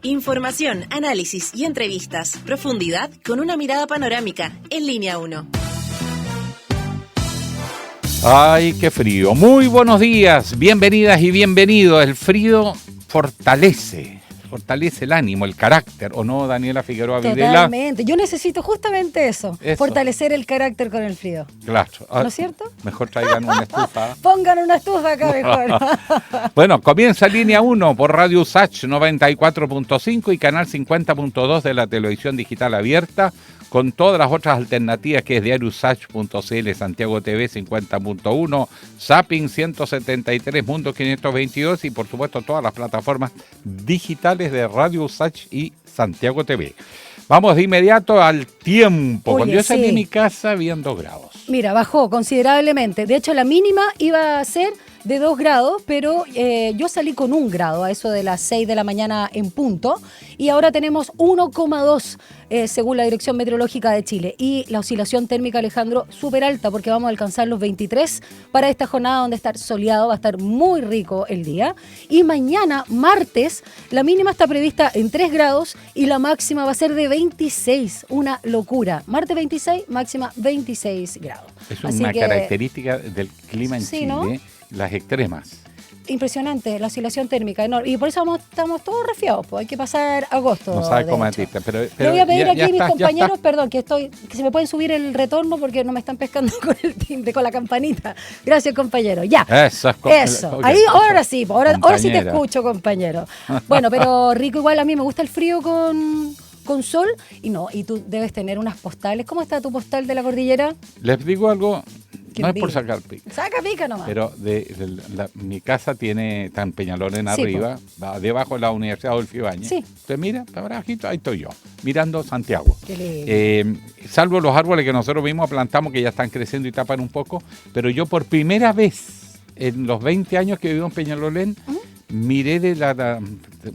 Información, análisis y entrevistas. Profundidad con una mirada panorámica. En Línea 1. ¡Ay, qué frío! Muy buenos días, bienvenidas y bienvenidos. El frío fortalece el ánimo, el carácter, ¿o no, Daniela Figueroa Videla? Totalmente, yo necesito justamente eso, fortalecer el carácter con el frío. Claro. ¿No es cierto? Mejor traigan una estufa. Pongan una estufa acá mejor. Bueno, comienza Línea 1 por Radio USACH 94.5 y Canal 50.2 de la televisión digital abierta, con todas las otras alternativas que es diariousach.cl, Santiago TV 50.1, Zapping 173, Mundo 522 y por supuesto todas las plataformas digitales de Radio USACH y Santiago TV. Vamos de inmediato al tiempo. Oye, cuando yo salí de sí. mi casa habían 2 grados. Mira, bajó considerablemente. De hecho, la mínima iba a ser de 2 grados, pero yo salí con 1 grado a eso de las 6 de la mañana en punto. Y ahora tenemos 1,2 según la Dirección Meteorológica de Chile. Y la oscilación térmica, Alejandro, súper alta porque vamos a alcanzar los 23 para esta jornada donde estar soleado, va a estar muy rico el día. Y mañana, martes, la mínima está prevista en 3 grados y la máxima va a ser de 26. Una locura. Martes 26, máxima 26 grados. Es Así una que, característica del clima en sí, Chile, ¿no? Las extremas. Impresionante, la oscilación térmica enorme. Y por eso estamos todos resfriados, pues hay que pasar agosto. No sabes de cómo hecho. decirte, pero Le voy a pedir aquí a mis está, compañeros, perdón, que se me pueden subir el retorno porque no me están pescando con el timbre, con la campanita. Gracias, compañero. Ya. Eso. Ahí, ahora sí, ahora sí te Compañera. escucho, compañero. Bueno, pero rico igual, a mí me gusta el frío con sol y tú debes tener unas postales. ¿Cómo está tu postal de la cordillera? Les digo algo, Qué no es por envidia. sacar pica, Saca pica nomás. pero mi casa tiene tan Peñalolén Sí, arriba, va debajo de la Universidad Adolfo Ibáñez. Sí. Usted mira, para abajito, ahí estoy yo, mirando Santiago. Qué lindo. Salvo los árboles que nosotros mismos plantamos, que ya están creciendo y tapan un poco, pero yo por primera vez en los 20 años que vivo en Peñalolén, miré de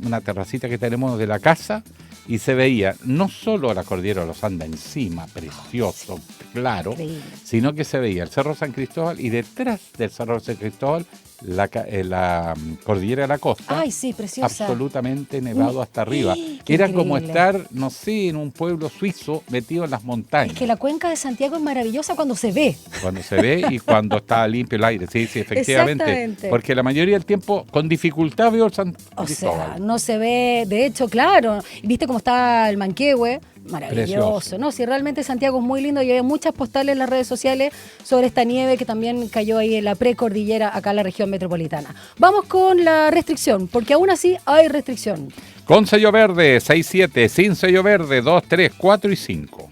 una terracita que tenemos de la casa y se veía no solo la cordillera de los Andes encima, precioso, claro, Increíble. sino que se veía el Cerro San Cristóbal y detrás del Cerro San Cristóbal la cordillera de la costa. Ay, sí, preciosa. Absolutamente nevado hasta arriba. Qué Era como increíble. estar, no sé, en un pueblo suizo metido en las montañas. Es que la cuenca de Santiago es maravillosa cuando se ve. Cuando se ve y cuando está limpio el aire. Sí, efectivamente. Exactamente. Porque la mayoría del tiempo, con dificultad, veo el San O Cristóbal. sea, no se ve, de hecho, claro. ¿Viste cómo está el Manquehue? Maravilloso, Precioso. ¿no? Sí, realmente Santiago es muy lindo y hay muchas postales en las redes sociales sobre esta nieve que también cayó ahí en la precordillera acá en la región metropolitana. Vamos con la restricción, porque aún así hay restricción. Con sello verde, 6-7. Sin sello verde, 2, 3, 4 y 5.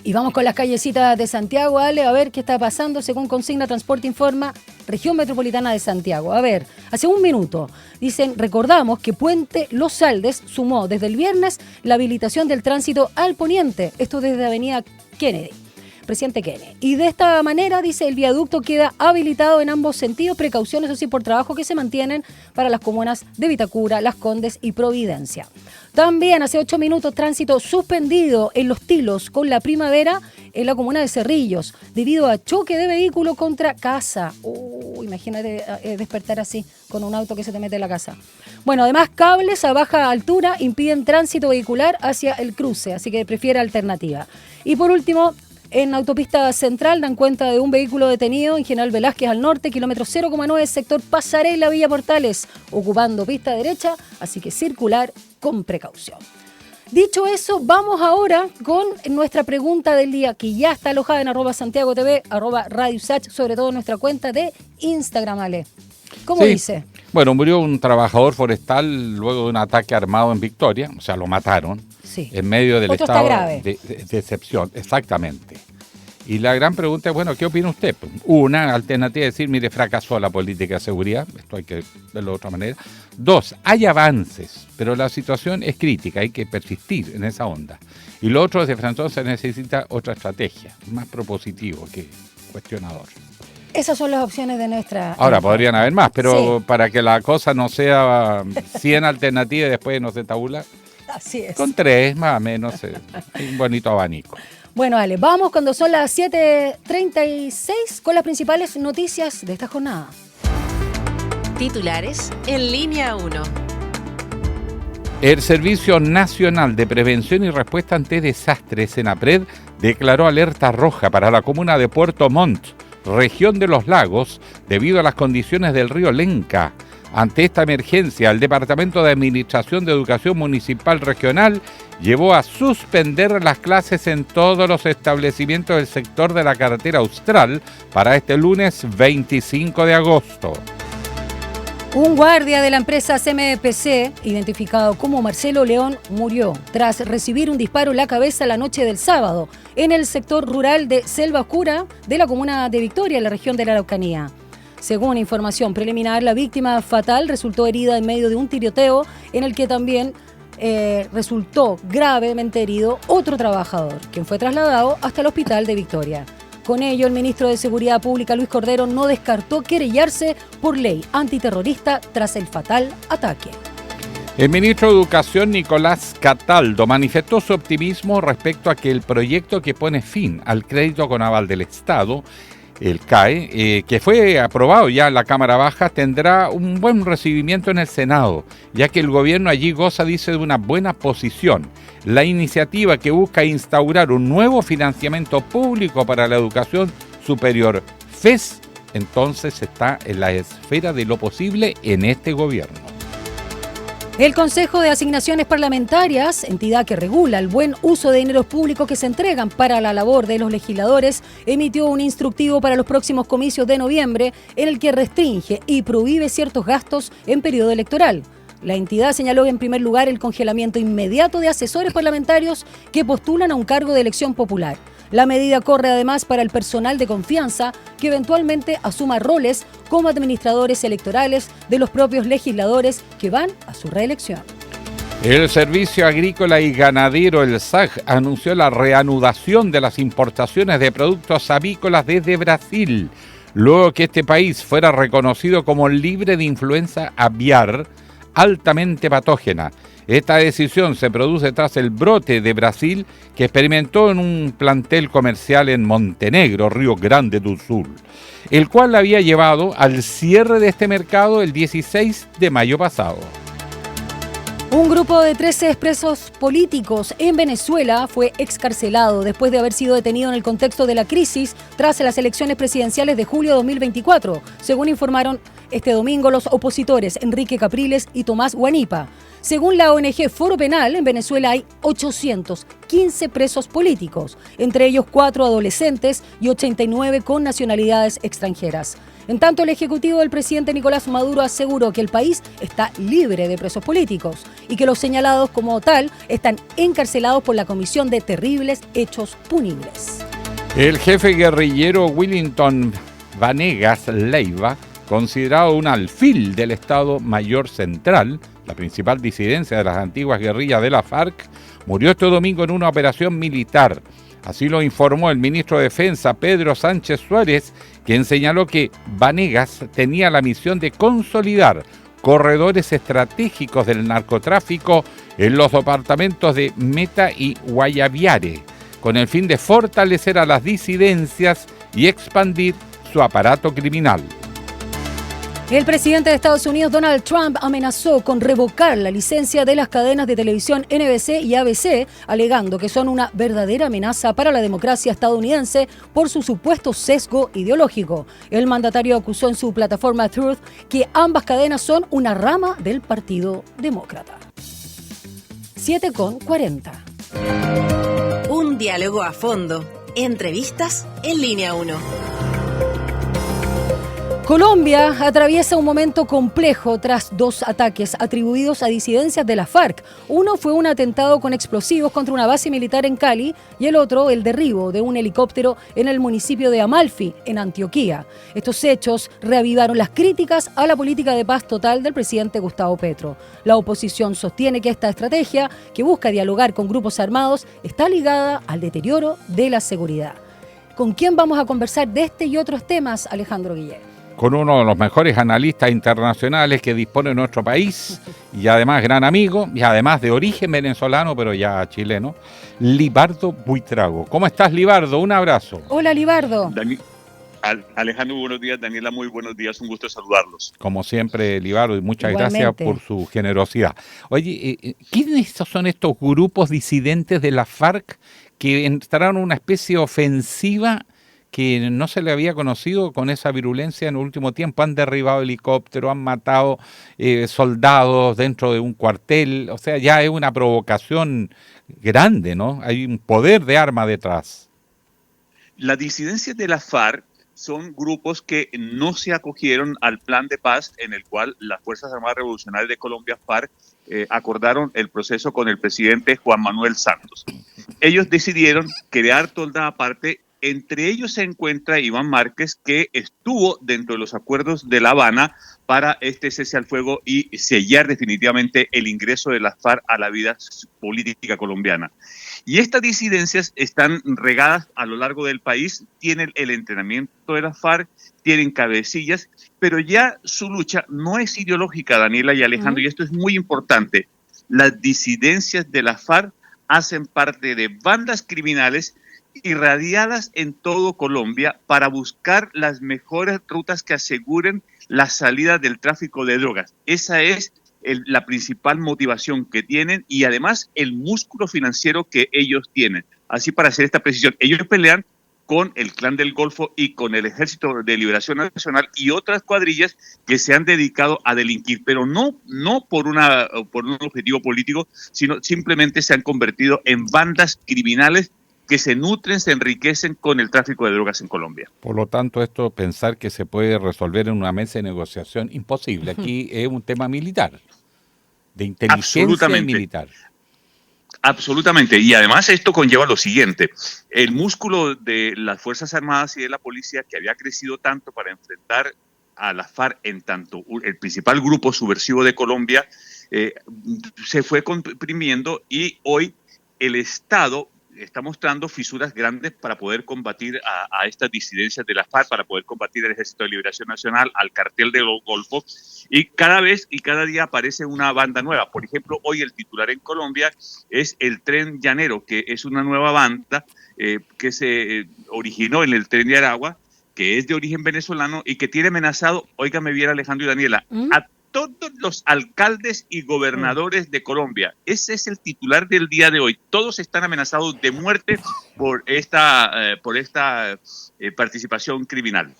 Y vamos con las callecitas de Santiago, Ale, a ver qué está pasando según consigna Transporte Informa, región metropolitana de Santiago. A ver, hace un minuto, dicen, recordamos que Puente Los Aldes sumó desde el viernes la habilitación del tránsito al poniente, esto desde Avenida Kennedy. Presidente Kennedy. Y de esta manera, dice, el viaducto queda habilitado en ambos sentidos, precauciones, eso sí, por trabajo que se mantienen para las comunas de Vitacura, Las Condes y Providencia. También hace 8 minutos, tránsito suspendido en Los Tilos con la Primavera en la comuna de Cerrillos, debido a choque de vehículo contra casa. Imagínate despertar así, con un auto que se te mete en la casa. Bueno, además, cables a baja altura impiden tránsito vehicular hacia el cruce, así que prefiere alternativa. Y por último, en Autopista Central dan cuenta de un vehículo detenido en General Velázquez al norte, kilómetro 0,9, sector Pasarela, Villa Portales, ocupando pista derecha, así que circular con precaución. Dicho eso, vamos ahora con nuestra pregunta del día, que ya está alojada en @Santiago TV, @Radio USACH, sobre todo en nuestra cuenta de Instagram, Ale. ¿Cómo Sí. dice? Bueno, murió un trabajador forestal luego de un ataque armado en Victoria, o sea, lo mataron. Sí. En medio del Otro está estado grave. de excepción, exactamente. Y la gran pregunta es, bueno, ¿qué opina usted? Una alternativa es decir, mire, fracasó la política de seguridad, esto hay que verlo de otra manera. 2, hay avances, pero la situación es crítica, hay que persistir en esa onda. Y lo otro, de François, se necesita otra estrategia, más propositivo que cuestionador. Esas son las opciones de nuestra... Ahora, podrían haber más, pero Sí. para que la cosa no sea 100 alternativas y después no se tabula, Así es. con 3 más o menos, un bonito abanico. Bueno, Ale, vamos cuando son las 7:36 con las principales noticias de esta jornada. Titulares en Línea 1. El Servicio Nacional de Prevención y Respuesta ante Desastres, SENAPRED, declaró alerta roja para la comuna de Puerto Montt, región de los lagos, debido a las condiciones del río Lenca. Ante esta emergencia, el Departamento de Administración de Educación Municipal Regional llevó a suspender las clases en todos los establecimientos del sector de la carretera austral para este lunes 25 de agosto. Un guardia de la empresa CMPC, identificado como Marcelo León, murió tras recibir un disparo en la cabeza la noche del sábado en el sector rural de Selva Oscura de la comuna de Victoria, en la región de la Araucanía. Según información preliminar, la víctima fatal resultó herida en medio de un tiroteo en el que también resultó gravemente herido otro trabajador, quien fue trasladado hasta el hospital de Victoria. Con ello, el ministro de Seguridad Pública, Luis Cordero, no descartó querellarse por ley antiterrorista tras el fatal ataque. El ministro de Educación, Nicolás Cataldo, manifestó su optimismo respecto a que el proyecto que pone fin al crédito con aval del Estado, el CAE, que fue aprobado ya en la Cámara Baja, tendrá un buen recibimiento en el Senado, ya que el gobierno allí goza, dice, de una buena posición. La iniciativa, que busca instaurar un nuevo financiamiento público para la educación superior, FES, entonces está en la esfera de lo posible en este gobierno. El Consejo de Asignaciones Parlamentarias, entidad que regula el buen uso de dineros públicos que se entregan para la labor de los legisladores, emitió un instructivo para los próximos comicios de noviembre en el que restringe y prohíbe ciertos gastos en periodo electoral. La entidad señaló en primer lugar el congelamiento inmediato de asesores parlamentarios que postulan a un cargo de elección popular. La medida corre además para el personal de confianza que eventualmente asuma roles como administradores electorales de los propios legisladores que van a su reelección. El Servicio Agrícola y Ganadero, el SAG, anunció la reanudación de las importaciones de productos avícolas desde Brasil, luego que este país fuera reconocido como libre de influenza aviar altamente patógena. Esta decisión se produce tras el brote de Brasil que experimentó en un plantel comercial en Montenegro, Río Grande do Sul, el cual había llevado al cierre de este mercado el 16 de mayo pasado. Un grupo de 13 presos políticos en Venezuela fue excarcelado después de haber sido detenido en el contexto de la crisis tras las elecciones presidenciales de julio de 2024, según informaron este domingo los opositores Enrique Capriles y Tomás Guanipa. Según la ONG Foro Penal, en Venezuela hay 815 presos políticos, entre ellos 4 adolescentes y 89 con nacionalidades extranjeras. En tanto, el ejecutivo del presidente Nicolás Maduro aseguró que el país está libre de presos políticos y que los señalados como tal están encarcelados por la comisión de terribles hechos punibles. El jefe guerrillero Willington Vanegas Leiva, considerado un alfil del Estado Mayor Central, la principal disidencia de las antiguas guerrillas de la FARC, murió este domingo en una operación militar. Así lo informó el ministro de Defensa, Pedro Sánchez Suárez, quien señaló que Vanegas tenía la misión de consolidar corredores estratégicos del narcotráfico en los departamentos de Meta y Guayaviare, con el fin de fortalecer a las disidencias y expandir su aparato criminal. El presidente de Estados Unidos, Donald Trump, amenazó con revocar la licencia de las cadenas de televisión NBC y ABC, alegando que son una verdadera amenaza para la democracia estadounidense por su supuesto sesgo ideológico. El mandatario acusó en su plataforma Truth que ambas cadenas son una rama del Partido Demócrata. 7:40. Un diálogo a fondo. Entrevistas en Línea 1. Colombia atraviesa un momento complejo tras 2 ataques atribuidos a disidencias de la FARC. Uno fue un atentado con explosivos contra una base militar en Cali y el otro el derribo de un helicóptero en el municipio de Amalfi, en Antioquia. Estos hechos reavivaron las críticas a la política de paz total del presidente Gustavo Petro. La oposición sostiene que esta estrategia, que busca dialogar con grupos armados, está ligada al deterioro de la seguridad. ¿Con quién vamos a conversar de este y otros temas, Alejandro Guillermo? Con uno de los mejores analistas internacionales que dispone nuestro país y además gran amigo y además de origen venezolano pero ya chileno, Libardo Buitrago. ¿Cómo estás, Libardo? Un abrazo. Hola, Libardo. Alejandro, buenos días. Daniela, muy buenos días. Un gusto saludarlos. Como siempre, Líbaro, y muchas Igualmente. gracias por su generosidad. Oye, ¿quiénes son estos grupos disidentes de la FARC que entraron en una especie de ofensiva que no se le había conocido con esa virulencia en el último tiempo? Han derribado helicópteros, han matado soldados dentro de un cuartel. O sea, ya es una provocación grande, ¿no? Hay un poder de arma detrás. Las disidencias de la FARC son grupos que no se acogieron al plan de paz en el cual las Fuerzas Armadas Revolucionarias de Colombia, FARC, acordaron el proceso con el presidente Juan Manuel Santos. Ellos decidieron crear tolda aparte. Entre ellos se encuentra Iván Márquez, que estuvo dentro de los acuerdos de La Habana para este cese al fuego y sellar definitivamente el ingreso de las FARC a la vida política colombiana. Y estas disidencias están regadas a lo largo del país, tienen el entrenamiento de las FARC, tienen cabecillas, pero ya su lucha no es ideológica, Daniela y Alejandro, y esto es muy importante. Las disidencias de las FARC hacen parte de bandas criminales irradiadas en todo Colombia para buscar las mejores rutas que aseguren la salida del tráfico de drogas. Esa es la principal motivación que tienen y además el músculo financiero que ellos tienen. Así, para hacer esta precisión, ellos pelean con el Clan del Golfo y con el Ejército de Liberación Nacional y otras cuadrillas que se han dedicado a delinquir, pero no por un objetivo político, sino simplemente se han convertido en bandas criminales que se nutren, se enriquecen con el tráfico de drogas en Colombia. Por lo tanto, esto pensar que se puede resolver en una mesa de negociación, imposible. Aquí es un tema militar, de inteligencia militar. Absolutamente, y además esto conlleva lo siguiente: el músculo de las Fuerzas Armadas y de la policía, que había crecido tanto para enfrentar a la FARC en tanto el principal grupo subversivo de Colombia, se fue comprimiendo y hoy el Estado está mostrando fisuras grandes para poder combatir a estas disidencias de la FARC, para poder combatir al Ejército de Liberación Nacional, al Cartel del Golfo, y cada vez y cada día aparece una banda nueva. Por ejemplo, hoy el titular en Colombia es el Tren Llanero, que es una nueva banda que se originó en el Tren de Aragua, que es de origen venezolano y que tiene amenazado, óigame bien Alejandro y Daniela, a todos los alcaldes y gobernadores de Colombia. Ese es el titular del día de hoy. Todos están amenazados de muerte por esta participación criminal.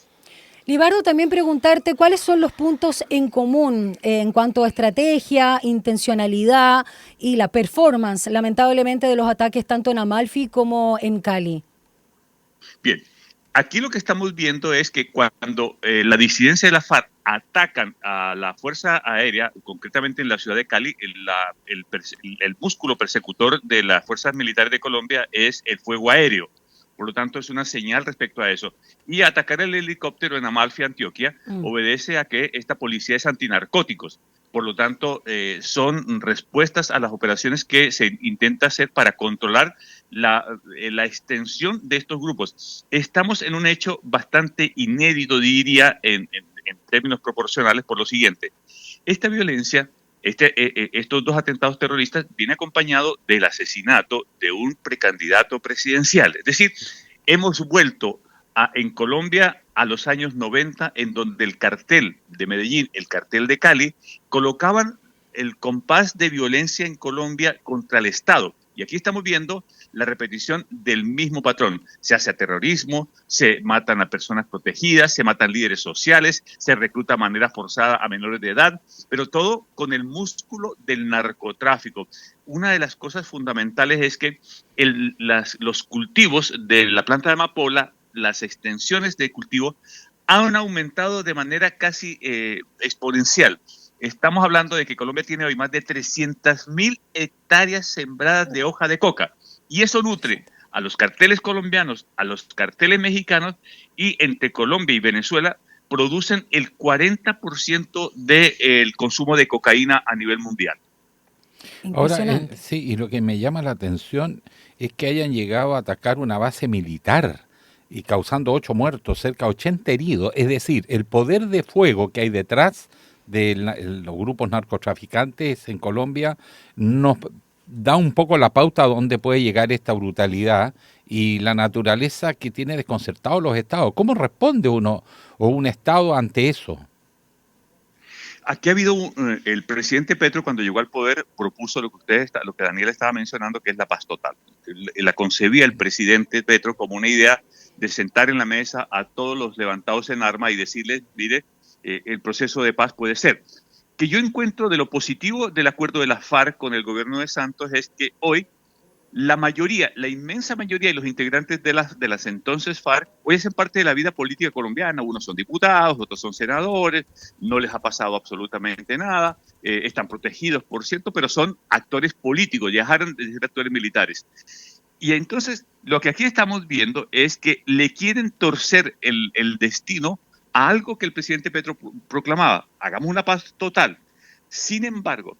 Líbaro, también preguntarte cuáles son los puntos en común en cuanto a estrategia, intencionalidad y la performance, lamentablemente, de los ataques tanto en Amalfi como en Cali. Bien. Aquí lo que estamos viendo es que cuando la disidencia de la FARC atacan a la Fuerza Aérea, concretamente en la ciudad de Cali, el músculo persecutor de las Fuerzas Militares de Colombia es el fuego aéreo. Por lo tanto, es una señal respecto a eso. Y atacar el helicóptero en Amalfi, Antioquia, obedece a que esta policía es antinarcóticos. Por lo tanto, son respuestas a las operaciones que se intenta hacer para controlar la extensión de estos grupos. Estamos en un hecho bastante inédito, diría, en términos proporcionales, por lo siguiente. Esta violencia, estos dos atentados terroristas, viene acompañado del asesinato de un precandidato presidencial. Es decir, hemos vuelto en Colombia a los años 90, en donde el cartel de Medellín, el cartel de Cali, colocaban el compás de violencia en Colombia contra el Estado. Y aquí estamos viendo la repetición del mismo patrón. Se hace terrorismo, se matan a personas protegidas, se matan líderes sociales, se recluta de manera forzada a menores de edad, pero todo con el músculo del narcotráfico. Una de las cosas fundamentales es que los cultivos de la planta de amapola, las extensiones de cultivo, han aumentado de manera casi exponencial. Estamos hablando de que Colombia tiene hoy más de 300.000 hectáreas sembradas de hoja de coca. Y eso nutre a los carteles colombianos, a los carteles mexicanos, y entre Colombia y Venezuela producen el 40% del consumo de cocaína a nivel mundial. Ahora, sí, y lo que me llama la atención es que hayan llegado a atacar una base militar y causando 8 muertos, cerca de 80 heridos. Es decir, el poder de fuego que hay detrás de los grupos narcotraficantes en Colombia nos da un poco la pauta a dónde puede llegar esta brutalidad y la naturaleza que tiene desconcertados los estados. ¿Cómo responde uno o un estado ante eso? Aquí ha habido el presidente Petro, cuando llegó al poder, propuso lo que Daniela estaba mencionando, que es la paz total. La concebía el presidente Petro como una idea de sentar en la mesa a todos los levantados en armas y decirles, mire, el proceso de paz puede ser. Que yo encuentro de lo positivo del acuerdo de la FARC con el gobierno de Santos es que hoy la inmensa mayoría de los integrantes de las entonces FARC hoy hacen parte de la vida política colombiana. Unos son diputados, otros son senadores, no les ha pasado absolutamente nada, están protegidos, por cierto, pero son actores políticos, dejaron de ser actores militares. Y entonces lo que aquí estamos viendo es que le quieren torcer el destino a algo que el presidente Petro proclamaba: hagamos una paz total. Sin embargo,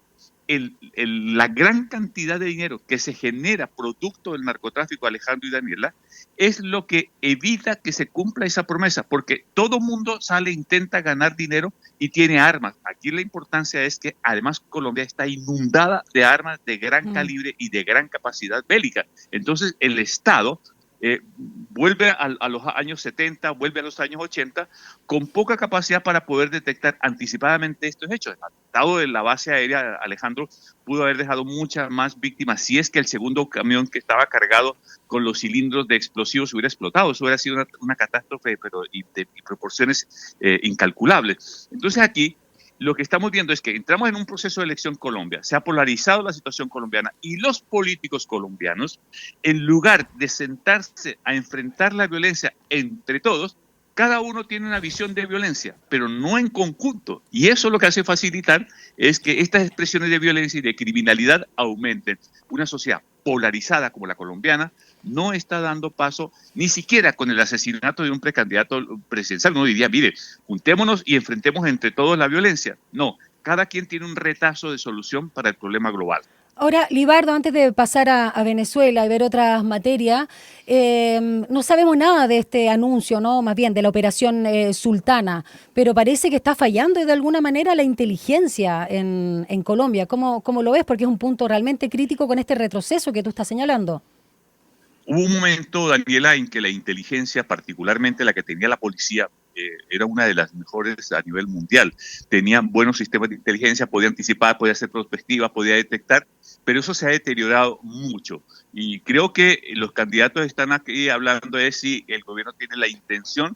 la gran cantidad de dinero que se genera producto del narcotráfico, Alejandro y Daniela, es lo que evita que se cumpla esa promesa, porque todo mundo intenta ganar dinero y tiene armas. Aquí la importancia es que además Colombia está inundada de armas de gran calibre y de gran capacidad bélica. Entonces el Estado vuelve a los años 70, vuelve a los años 80, con poca capacidad para poder detectar anticipadamente estos hechos. El atentado de la base aérea, Alejandro, pudo haber dejado muchas más víctimas si es que el segundo camión que estaba cargado con los cilindros de explosivos hubiera explotado. Eso hubiera sido una catástrofe, pero de proporciones incalculables. Entonces aquí lo que estamos viendo es que entramos en un proceso de elección Colombia, se ha polarizado la situación colombiana y los políticos colombianos, en lugar de sentarse a enfrentar la violencia entre todos, cada uno tiene una visión de violencia, pero no en conjunto. Y eso lo que hace facilitar es que estas expresiones de violencia y de criminalidad aumenten. Una sociedad polarizada como la colombiana no está dando paso ni siquiera con el asesinato de un precandidato presidencial. No diría, mire, juntémonos y enfrentemos entre todos la violencia. No, cada quien tiene un retazo de solución para el problema global. Ahora, Libardo, antes de pasar a Venezuela y ver otras materias, no sabemos nada de este anuncio, ¿no? Más bien de la operación Sultana, pero parece que está fallando de alguna manera la inteligencia en Colombia. ¿Cómo lo ves? Porque es un punto realmente crítico con este retroceso que tú estás señalando. Hubo un momento, Daniela, en que la inteligencia, particularmente la que tenía la policía, era una de las mejores a nivel mundial. Tenían buenos sistemas de inteligencia, podía anticipar, podía hacer prospectiva, podía detectar, pero eso se ha deteriorado mucho. Y creo que los candidatos están aquí hablando de si el gobierno tiene la intención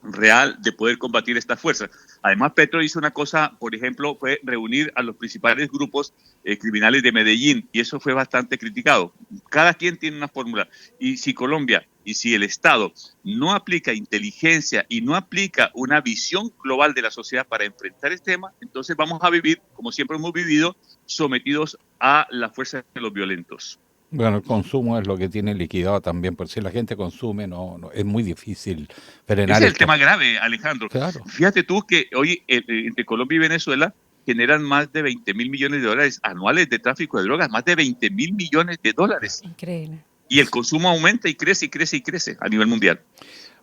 real de poder combatir estas fuerzas. Además, Petro hizo una cosa, por ejemplo, fue reunir a los principales grupos criminales de Medellín, y eso fue bastante criticado. Cada quien tiene una fórmula, y si Colombia y si el Estado no aplica inteligencia y no aplica una visión global de la sociedad para enfrentar este tema, entonces vamos a vivir, como siempre hemos vivido, sometidos a la fuerza de los violentos. Bueno, el consumo es lo que tiene liquidado también, por si la gente consume, no es muy difícil frenar. Ese es el tema grave, Alejandro. Claro. Fíjate tú que hoy entre Colombia y Venezuela generan más de 20.000 millones de dólares anuales de tráfico de drogas, más de 20.000 millones de dólares. Increíble. Y el consumo aumenta y crece y crece y crece a nivel mundial.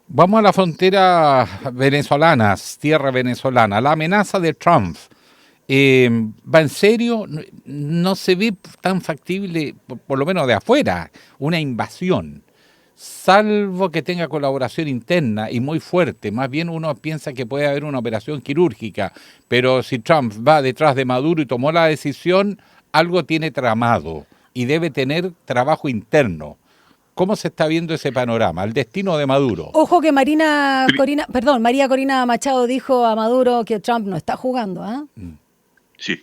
Vamos a la frontera venezolana, tierra venezolana. La amenaza de Trump. ¿Va en serio? No se ve tan factible, por lo menos de afuera, una invasión, salvo que tenga colaboración interna y muy fuerte. Más bien uno piensa que puede haber una operación quirúrgica, pero si Trump va detrás de Maduro y tomó la decisión, algo tiene tramado y debe tener trabajo interno. ¿Cómo se está viendo ese panorama, el destino de Maduro? Ojo que María Corina Machado dijo a Maduro que Trump no está jugando, ¿ah? Sí.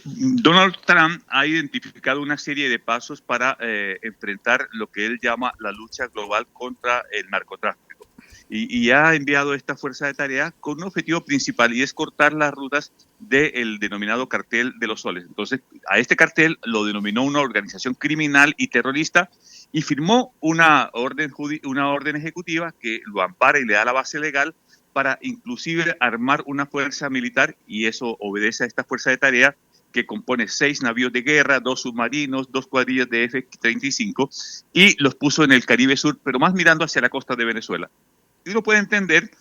Donald Trump ha identificado una serie de pasos para enfrentar lo que él llama la lucha global contra el narcotráfico. Y ha enviado esta fuerza de tarea con un objetivo principal, y es cortar las rutas del denominado cartel de los soles. Entonces, a este cartel lo denominó una organización criminal y terrorista, y firmó una orden ejecutiva que lo ampara y le da la base legal para inclusive armar una fuerza militar, y eso obedece a esta fuerza de tarea que compone 6 navíos de guerra, 2 submarinos, 2 cuadrillas de F-35, y los puso en el Caribe Sur, pero más mirando hacia la costa de Venezuela. Y uno puede entender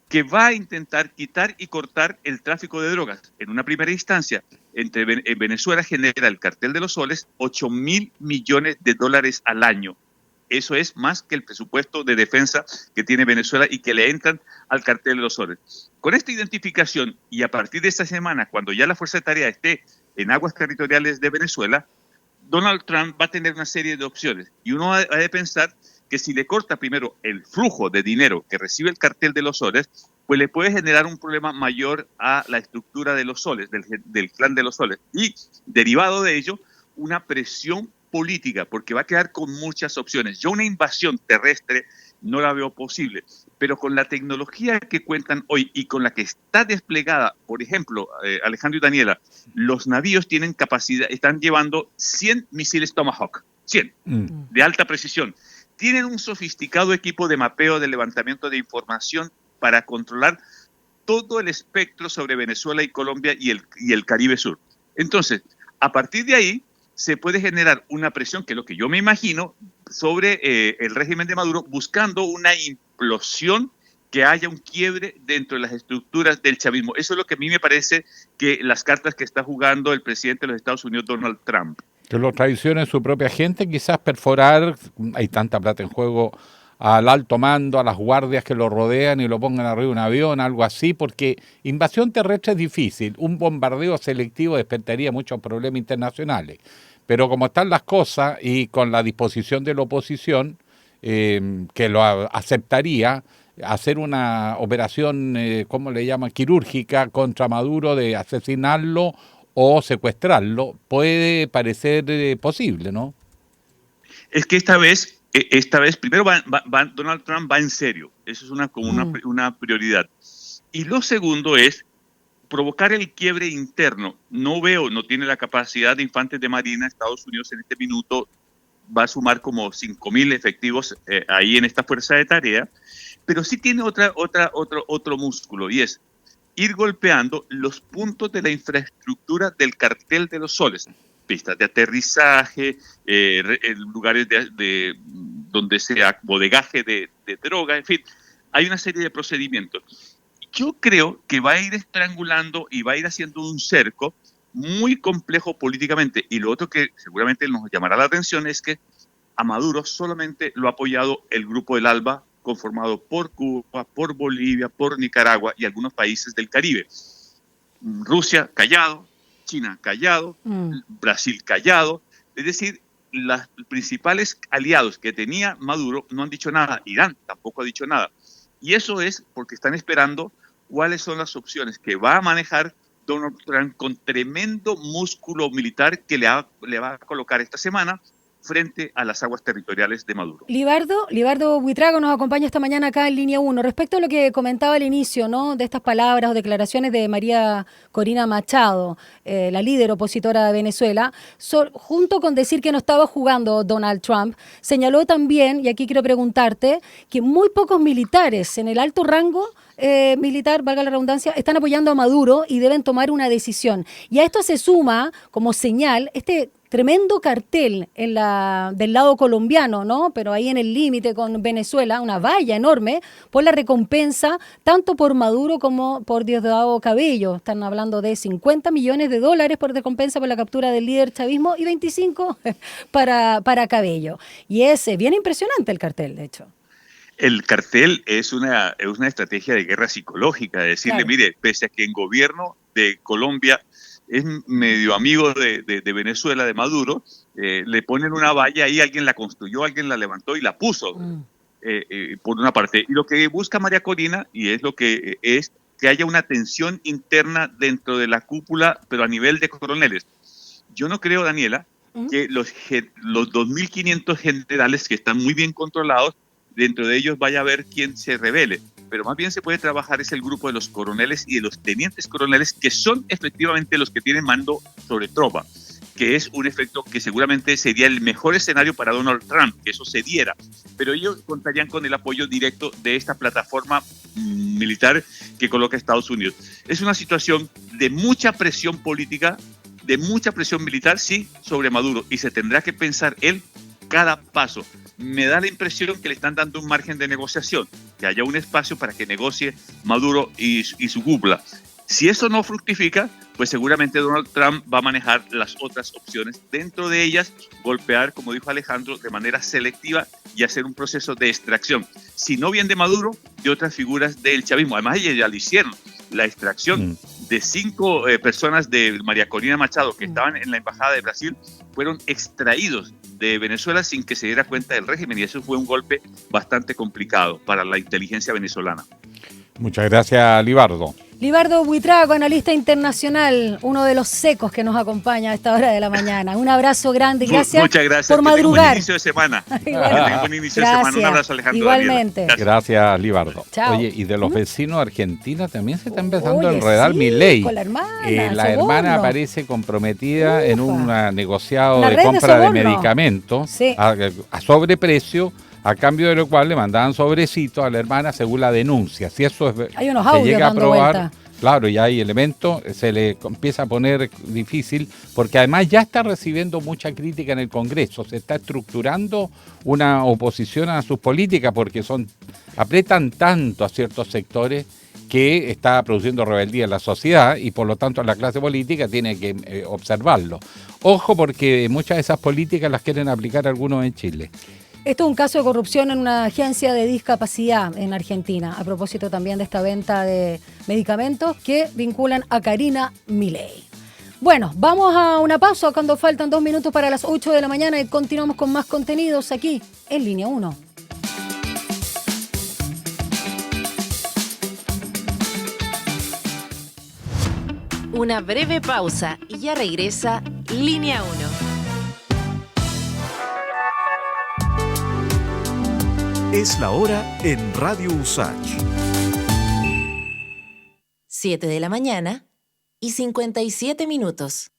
que va a intentar quitar y cortar el tráfico de drogas. En una primera instancia, en Venezuela genera el cartel de los soles 8.000 millones de dólares al año. Eso es más que el presupuesto de defensa que tiene Venezuela y que le entran al cartel de los soles. Con esta identificación y a partir de esta semana, cuando ya la fuerza de tarea esté en aguas territoriales de Venezuela, Donald Trump va a tener una serie de opciones. Y uno ha de pensar que si le corta primero el flujo de dinero que recibe el cartel de los soles, pues le puede generar un problema mayor a la estructura de los soles, del clan de los soles. Y derivado de ello, una presión política, porque va a quedar con muchas opciones. Yo una invasión terrestre no la veo posible, pero con la tecnología que cuentan hoy y con la que está desplegada, por ejemplo, Alejandro y Daniela, los navíos tienen capacidad, están llevando 100 misiles Tomahawk, 100, de alta precisión. Tienen un sofisticado equipo de mapeo, de levantamiento de información para controlar todo el espectro sobre Venezuela y Colombia y el Caribe Sur. Entonces, a partir de ahí, se puede generar una presión, que es lo que yo me imagino, sobre el régimen de Maduro, buscando una implosión, que haya un quiebre dentro de las estructuras del chavismo. Eso es lo que a mí me parece que las cartas que está jugando el presidente de los Estados Unidos, Donald Trump. Que lo traicione su propia gente, quizás perforar, hay tanta plata en juego, al alto mando, a las guardias que lo rodean y lo pongan arriba de un avión, algo así, porque invasión terrestre es difícil. Un bombardeo selectivo despertaría muchos problemas internacionales. Pero como están las cosas y con la disposición de la oposición, que lo aceptaría, hacer una operación, ¿cómo le llaman?, quirúrgica contra Maduro, de asesinarlo o secuestrarlo, puede parecer posible, ¿no? Es que esta vez primero Donald Trump va en serio. Eso es una prioridad. Y lo segundo es provocar el quiebre interno. No tiene la capacidad de infantes de marina. Estados Unidos en este minuto va a sumar como 5.000 efectivos ahí en esta fuerza de tarea, pero sí tiene otro músculo, y es ir golpeando los puntos de la infraestructura del cartel de los soles. Pistas de aterrizaje, lugares donde sea bodegaje de droga, en fin, hay una serie de procedimientos. Yo creo que va a ir estrangulando y va a ir haciendo un cerco muy complejo políticamente. Y lo otro que seguramente nos llamará la atención es que a Maduro solamente lo ha apoyado el Grupo del ALBA, conformado por Cuba, por Bolivia, por Nicaragua y algunos países del Caribe. Rusia callado, China callado, Brasil callado. Es decir, los principales aliados que tenía Maduro no han dicho nada. Irán tampoco ha dicho nada. Y eso es porque están esperando cuáles son las opciones que va a manejar Donald Trump con tremendo músculo militar que le va a colocar esta semana frente a las aguas territoriales de Maduro. Libardo Buitrago nos acompaña esta mañana acá en Línea 1. Respecto a lo que comentaba al inicio, ¿no?, de estas palabras o declaraciones de María Corina Machado, la líder opositora de Venezuela, junto con decir que no estaba jugando Donald Trump, señaló también, y aquí quiero preguntarte, que muy pocos militares en el alto rango militar, valga la redundancia, están apoyando a Maduro y deben tomar una decisión. Y a esto se suma como señal este tremendo cartel del lado colombiano, ¿no?, pero ahí en el límite con Venezuela, una valla enorme por la recompensa, tanto por Maduro como por Diosdado Cabello. Están hablando de 50 millones de dólares por recompensa por la captura del líder chavismo y 25 para Cabello. Y es bien impresionante el cartel, de hecho. El cartel es una estrategia de guerra psicológica, de decirle, claro, mire, pese a que en gobierno de Colombia es medio amigo de Venezuela, de Maduro, le ponen una valla ahí, alguien la construyó, alguien la levantó y la puso, por una parte. Y lo que busca María Corina, y es lo que es que haya una tensión interna dentro de la cúpula, pero a nivel de coroneles. Yo no creo, Daniela, que los 2.500 generales que están muy bien controlados, dentro de ellos vaya a haber quien se rebele, pero más bien se puede trabajar es el grupo de los coroneles y de los tenientes coroneles, que son efectivamente los que tienen mando sobre tropa, que es un efecto que seguramente sería el mejor escenario para Donald Trump, que eso se diera, pero ellos contarían con el apoyo directo de esta plataforma militar que coloca Estados Unidos. Es una situación de mucha presión política, de mucha presión militar, sí, sobre Maduro, y se tendrá que pensar él cada paso. me da la impresión que le están dando un margen de negociación, que haya un espacio para que negocie Maduro y su cúpula. Si eso no fructifica, pues seguramente Donald Trump va a manejar las otras opciones. Dentro de ellas, golpear, como dijo Alejandro, de manera selectiva y hacer un proceso de extracción. Si no bien de Maduro, de otras figuras del chavismo. Además, ellos ya lo hicieron. La extracción de 5 personas de María Corina Machado que estaban en la Embajada de Brasil fueron extraídos de Venezuela sin que se diera cuenta del régimen, y eso fue un golpe bastante complicado para la inteligencia venezolana. Muchas gracias, Libardo. Libardo Buitrago, analista internacional, uno de los secos que nos acompaña a esta hora de la mañana. Un abrazo grande y gracias, muchas gracias por madrugar. Buen inicio de semana. Buen inicio de semana. Un abrazo, Alejandro. Igualmente. Gracias, Libardo. Chao. Oye, y de los vecinos de Argentina también se está empezando a enredar Milei. Con la hermana. La hermana aparece comprometida en un negociado Una de red de compra de soborno. medicamentos Sí. a sobreprecio, a cambio de lo cual le mandaban sobrecitos a la hermana según la denuncia. Si eso Hay unos se audios llega a dando probar, vuelta. claro, y hay elementos, se le empieza a poner difícil, porque además ya está recibiendo mucha crítica en el Congreso, se está estructurando una oposición a sus políticas, porque apretan tanto a ciertos sectores que está produciendo rebeldía en la sociedad, y por lo tanto la clase política tiene que observarlo. Ojo, porque muchas de esas políticas las quieren aplicar algunos en Chile. Esto es un caso de corrupción en una agencia de discapacidad en Argentina, a propósito también de esta venta de medicamentos que vinculan a Karina Milei. Bueno, vamos a una pausa cuando faltan 2 minutos para las 8 de la mañana y continuamos con más contenidos aquí en Línea 1. Una breve pausa y ya regresa Línea 1. Es la hora en Radio USACH. 7 de la mañana y 57 minutos.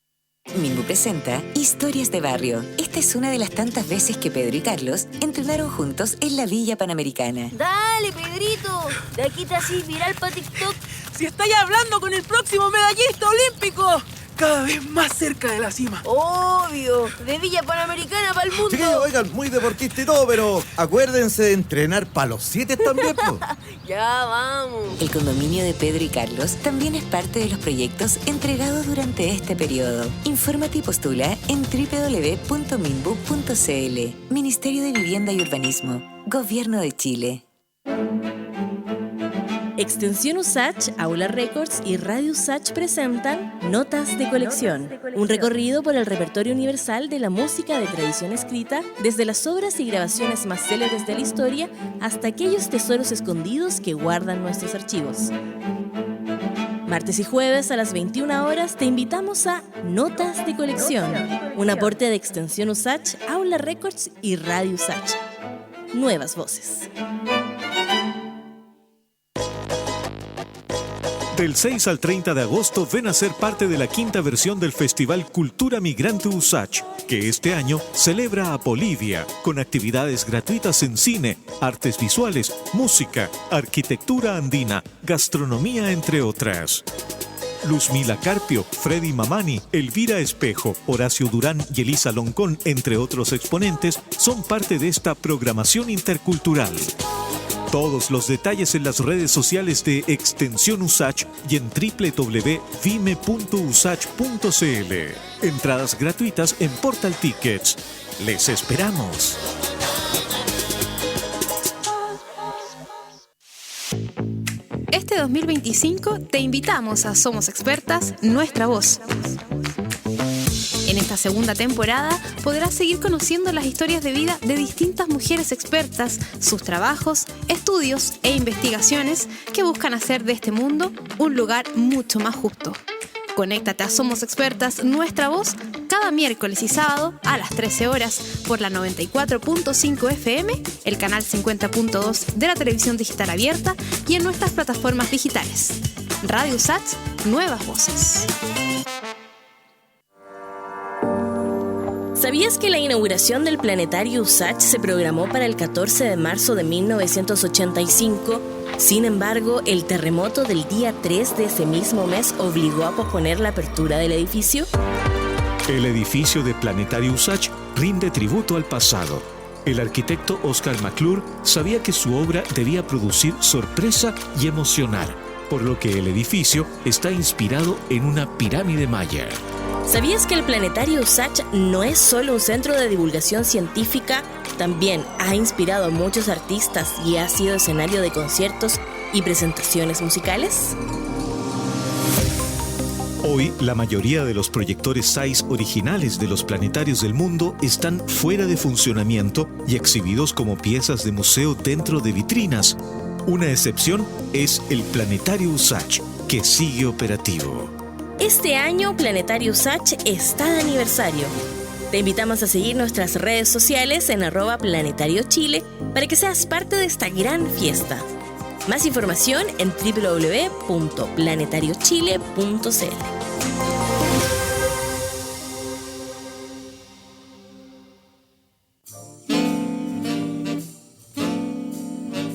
Minbu presenta Historias de Barrio. Esta es una de las tantas veces que Pedro y Carlos entrenaron juntos en la Villa Panamericana. Dale, Pedrito, de aquí te haces viral para TikTok. Si estáis hablando con el próximo medallista olímpico, cada vez más cerca de la cima. Obvio, de Villa Panamericana para el mundo. Sí, oigan, muy deportista y todo, pero acuérdense de entrenar para los 7 también, po. Ya vamos. El condominio de Pedro y Carlos también es parte de los proyectos entregados durante este periodo. Infórmate y postula en www.minbu.cl. Ministerio de Vivienda y Urbanismo. Gobierno de Chile. Extensión USACH, Aula Records y Radio USACH presentan Notas de Colección, un recorrido por el repertorio universal de la música de tradición escrita, desde las obras y grabaciones más célebres de la historia hasta aquellos tesoros escondidos que guardan nuestros archivos. Martes y jueves a las 21 horas te invitamos a Notas de Colección, un aporte de Extensión USACH, Aula Records y Radio USACH. Nuevas voces. Del 6 al 30 de agosto ven a ser parte de la 5ª versión del Festival Cultura Migrante USACH, que este año celebra a Bolivia, con actividades gratuitas en cine, artes visuales, música, arquitectura andina, gastronomía, entre otras. Luzmila Carpio, Freddy Mamani, Elvira Espejo, Horacio Durán y Elisa Loncón, entre otros exponentes, son parte de esta programación intercultural. Todos los detalles en las redes sociales de Extensión USACH y en www.vime.usach.cl. Entradas gratuitas en Portal Tickets. ¡Les esperamos! Este 2025 te invitamos a Somos Expertas, Nuestra Voz. En esta segunda temporada podrás seguir conociendo las historias de vida de distintas mujeres expertas, sus trabajos, estudios e investigaciones que buscan hacer de este mundo un lugar mucho más justo. Conéctate a Somos Expertas, Nuestra Voz, cada miércoles y sábado a las 13 horas por la 94.5 FM, el canal 50.2 de la televisión digital abierta y en nuestras plataformas digitales. Radio USACH, Nuevas Voces. ¿Sabías que la inauguración del planetario USACH se programó para el 14 de marzo de 1985? Sin embargo, el terremoto del día 3 de ese mismo mes obligó a posponer la apertura del edificio. El edificio de Planetario USACH rinde tributo al pasado. El arquitecto Oscar McClure sabía que su obra debía producir sorpresa y emocionar, por lo que el edificio está inspirado en una pirámide maya. ¿Sabías que el Planetario USACH no es solo un centro de divulgación científica? También ha inspirado a muchos artistas y ha sido escenario de conciertos y presentaciones musicales. Hoy, la mayoría de los proyectores SAIS originales de los planetarios del mundo están fuera de funcionamiento y exhibidos como piezas de museo dentro de vitrinas. Una excepción es el Planetario USACH, que sigue operativo. Este año, Planetario USACH está de aniversario. Te invitamos a seguir nuestras redes sociales en @planetariochile para que seas parte de esta gran fiesta. Más información en www.planetariochile.cl.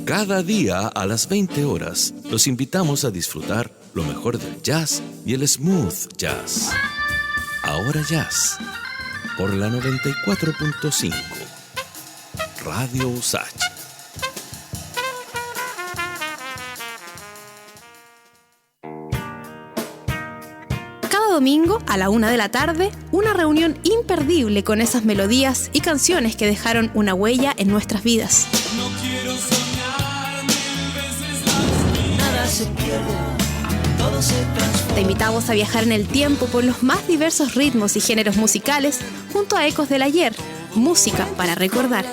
Cada día a las 20 horas los invitamos a disfrutar lo mejor del jazz y el smooth jazz. Ahora Jazz, por la 94.5, Radio USACH. Cada domingo a la 1 de la tarde, una reunión imperdible con esas melodías y canciones que dejaron una huella en nuestras vidas. No quiero soñar 1000 veces más. Nada se pierde, todo se transforma. Te invitamos a viajar en el tiempo por los más diversos ritmos y géneros musicales junto a Ecos del Ayer, música para recordar.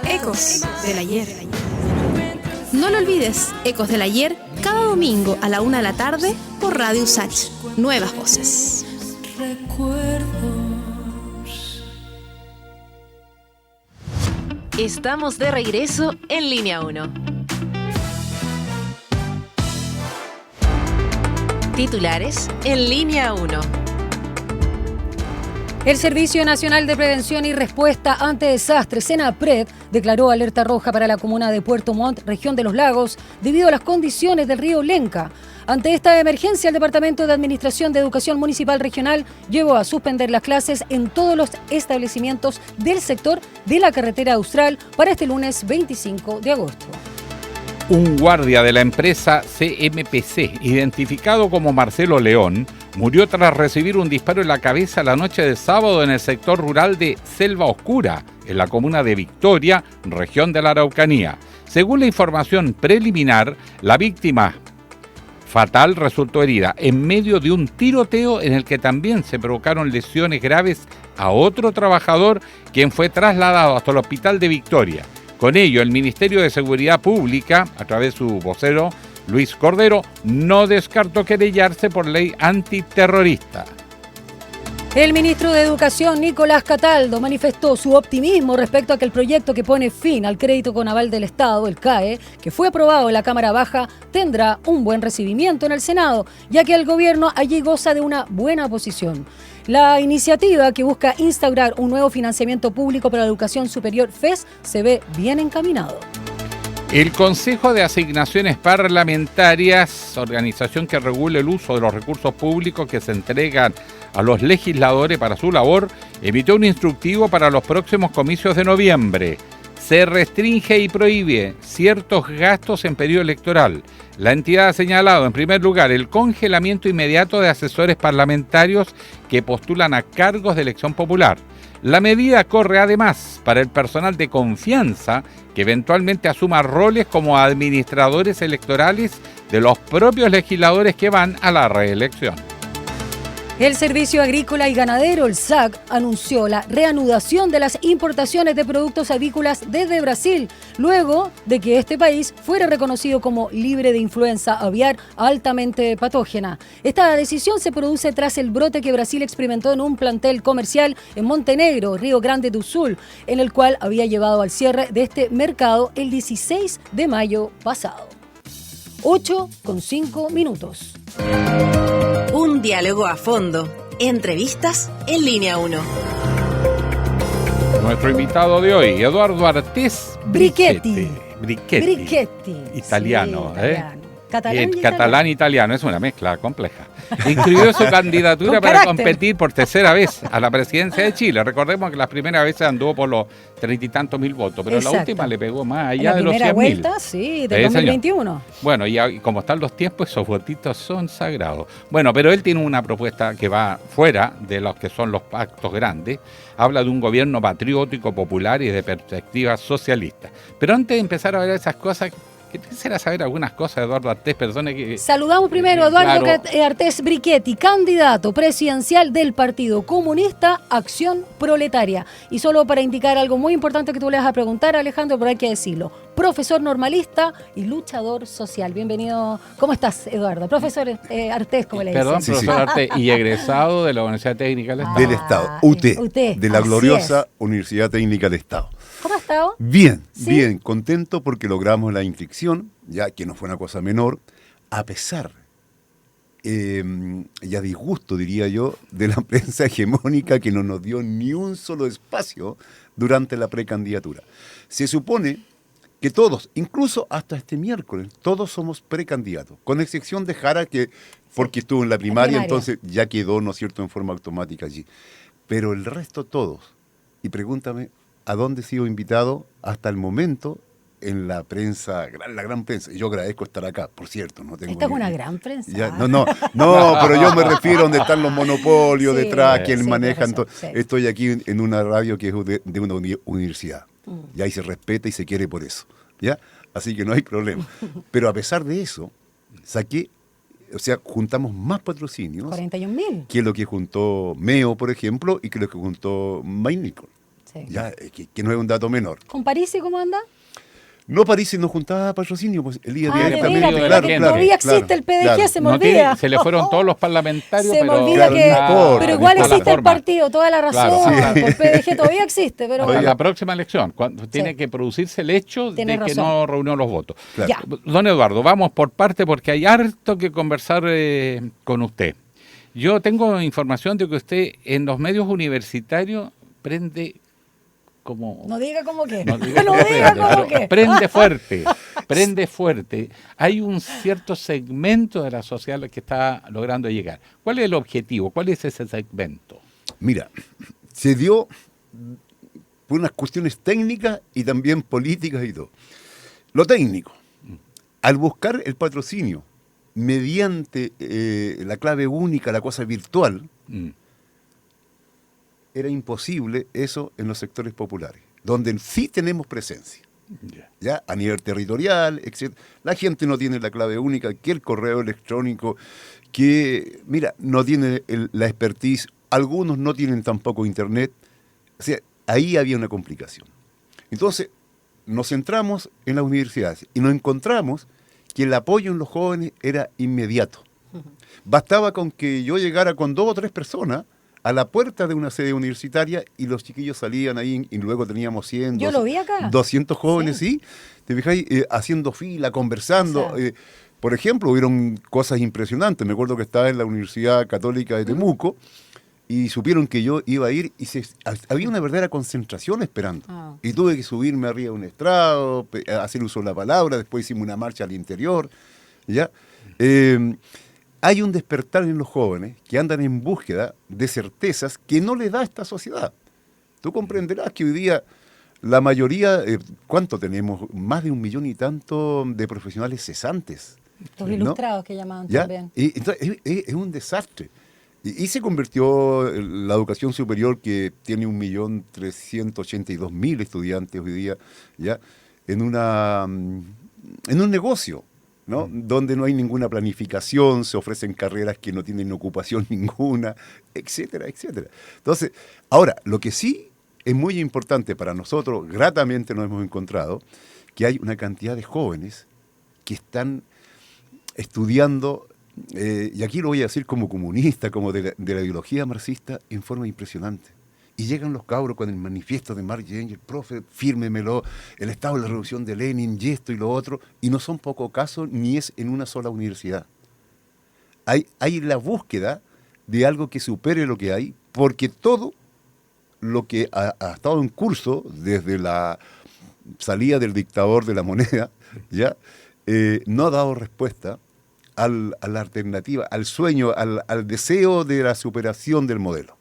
Ecos del Ayer. No lo olvides, Ecos del Ayer, cada domingo a la 1 de la tarde por Radio USACH. Nuevas voces. Estamos de regreso en Línea 1. Titulares en Línea 1. El Servicio Nacional de Prevención y Respuesta ante Desastres, SENAPRED, declaró alerta roja para la comuna de Puerto Montt, región de Los Lagos, debido a las condiciones del río Lenca. Ante esta emergencia, el Departamento de Administración de Educación Municipal Regional llevó a suspender las clases en todos los establecimientos del sector de la carretera austral para este lunes 25 de agosto. Un guardia de la empresa CMPC, identificado como Marcelo León, murió tras recibir un disparo en la cabeza la noche de sábado en el sector rural de Selva Oscura, en la comuna de Victoria, región de la Araucanía. Según la información preliminar, la víctima fatal resultó herida en medio de un tiroteo en el que también se provocaron lesiones graves a otro trabajador, quien fue trasladado hasta el hospital de Victoria. Con ello, el Ministerio de Seguridad Pública, a través de su vocero, Luis Cordero, no descartó querellarse por ley antiterrorista. El ministro de Educación, Nicolás Cataldo, manifestó su optimismo respecto a que el proyecto que pone fin al crédito con aval del Estado, el CAE, que fue aprobado en la Cámara Baja, tendrá un buen recibimiento en el Senado, ya que el gobierno allí goza de una buena posición. La iniciativa, que busca instaurar un nuevo financiamiento público para la educación superior, FES, se ve bien encaminado. El Consejo de Asignaciones Parlamentarias, organización que regula el uso de los recursos públicos que se entregan a los legisladores para su labor, emitió un instructivo para los próximos comicios de noviembre. Se restringe y prohíbe ciertos gastos en periodo electoral. La entidad ha señalado, en primer lugar, el congelamiento inmediato de asesores parlamentarios que postulan a cargos de elección popular. La medida corre además para el personal de confianza que eventualmente asuma roles como administradores electorales de los propios legisladores que van a la reelección. El Servicio Agrícola y Ganadero, el SAC, anunció la reanudación de las importaciones de productos avícolas desde Brasil, luego de que este país fuera reconocido como libre de influenza aviar altamente patógena. Esta decisión se produce tras el brote que Brasil experimentó en un plantel comercial en Montenegro, Río Grande do Sul, en el cual había llevado al cierre de este mercado el 16 de mayo pasado. 8:05. Un diálogo a fondo. Entrevistas en Línea 1. Nuestro invitado de hoy, Eduardo Artés Brichetti. Italiano, sí, italiano. Catalán italiano, es una mezcla compleja. Inscribió su candidatura para competir por tercera vez a la presidencia de Chile. Recordemos que las primeras veces anduvo por los 30 y tantos mil votos, pero la última le pegó más allá de los 100.000. La primera vuelta, sí, del 2021. Bueno, y como están los tiempos, esos votitos son sagrados. Bueno, pero él tiene una propuesta que va fuera de los que son los pactos grandes. Habla de un gobierno patriótico, popular y de perspectiva socialista. Pero antes de empezar a ver esas cosas, quisiera saber algunas cosas, Eduardo Artés, perdone que... Saludamos primero a Eduardo Artés Brichetti, candidato presidencial del Partido Comunista Acción Proletaria. Y solo para indicar algo muy importante que tú le vas a preguntar, Alejandro, pero hay que decirlo. Profesor normalista y luchador social. Bienvenido. ¿Cómo estás, Eduardo? Profesor Artés, como le dicen. Perdón, profesor Artés, y egresado de la Universidad Técnica del Estado. Del Estado, UT. De la gloriosa Universidad Técnica del Estado. ¿Cómo ha estado? Bien, bien, contento porque logramos la inscripción, ya que no fue una cosa menor, a pesar, y a disgusto diría yo, de la prensa hegemónica que no nos dio ni un solo espacio durante la precandidatura. Se supone que todos, incluso hasta este miércoles, todos somos precandidatos, con excepción de Jara, que porque estuvo en la primaria, entonces ya quedó, ¿no es cierto?, en forma automática allí. Pero el resto todos, y pregúntame, ¿a dónde he sido invitado hasta el momento en la prensa, la gran prensa? Yo agradezco estar acá, por cierto. No tengo Esta es una gran prensa. Ya, no, pero yo me refiero a donde están los monopolios detrás, quien maneja. Estoy aquí en una radio que es de una universidad. Y ahí se respeta y se quiere por eso. ¿Ya? Así que no hay problema. Pero a pesar de eso, juntamos más patrocinios 41.000 que lo que juntó Meo, por ejemplo, y que lo que juntó Mike Nicol. Sí. Ya, que no es un dato menor. ¿Con París y cómo anda? No, París no juntaba patrocinio, pues el día también. Todavía existe el PDG, se me olvida. Se le fueron todos los parlamentarios, se me olvida pero igual existe el partido, toda la razón. El PDG todavía existe, pero a la próxima elección, cuando tiene que producirse el hecho de que no reunió los votos. Don Eduardo, vamos por parte porque hay harto que conversar con usted. Yo tengo información de que usted en los medios universitarios prende como... No diga como que. Prende fuerte. Hay un cierto segmento de la sociedad que está logrando llegar. ¿Cuál es el objetivo? ¿Cuál es ese segmento? Mira, se dio por unas cuestiones técnicas y también políticas y todo. Lo técnico, al buscar el patrocinio mediante la clave única, la cosa virtual, era imposible eso en los sectores populares, donde sí tenemos presencia, ya a nivel territorial, etc. La gente no tiene la clave única, que el correo electrónico, que, mira, no tiene la expertise, algunos no tienen tampoco internet, o sea, ahí había una complicación. Entonces, nos centramos en las universidades y nos encontramos que el apoyo en los jóvenes era inmediato. Bastaba con que yo llegara con 2 o 3 personas a la puerta de una sede universitaria y los chiquillos salían ahí y luego teníamos 100, yo lo vi acá. 200 jóvenes, ¿sí? ¿Te fijáis? Haciendo fila, conversando. Por ejemplo, hubieron cosas impresionantes. Me acuerdo que estaba en la Universidad Católica de Temuco y supieron que yo iba a ir y había una verdadera concentración esperando. Y tuve que subirme arriba de un estrado, hacer uso de la palabra, después hicimos una marcha al interior, ¿ya? Hay un despertar en los jóvenes que andan en búsqueda de certezas que no le da esta sociedad. Tú comprenderás que hoy día la mayoría, ¿cuánto tenemos? Más de 1 millón y tanto de profesionales cesantes. Los ilustrados que llamaban también. Y entonces, es un desastre. Y se convirtió la educación superior, que tiene 1.382.000 estudiantes hoy día, ¿ya? En un negocio, ¿no? Donde no hay ninguna planificación, se ofrecen carreras que no tienen ocupación ninguna, etcétera, etcétera. Entonces, ahora, lo que sí es muy importante para nosotros, gratamente nos hemos encontrado, que hay una cantidad de jóvenes que están estudiando, y aquí lo voy a decir como comunista, como de la ideología marxista, en forma impresionante. Y llegan los cabros con el manifiesto de Marx y Engels, profe, fírmemelo, el Estado de la Revolución de Lenin, y esto y lo otro, y no son poco casos, ni es en una sola universidad. Hay la búsqueda de algo que supere lo que hay, porque todo lo que ha estado en curso desde la salida del dictador de la moneda, ¿ya? no ha dado respuesta a la alternativa, al sueño, al deseo de la superación del modelo.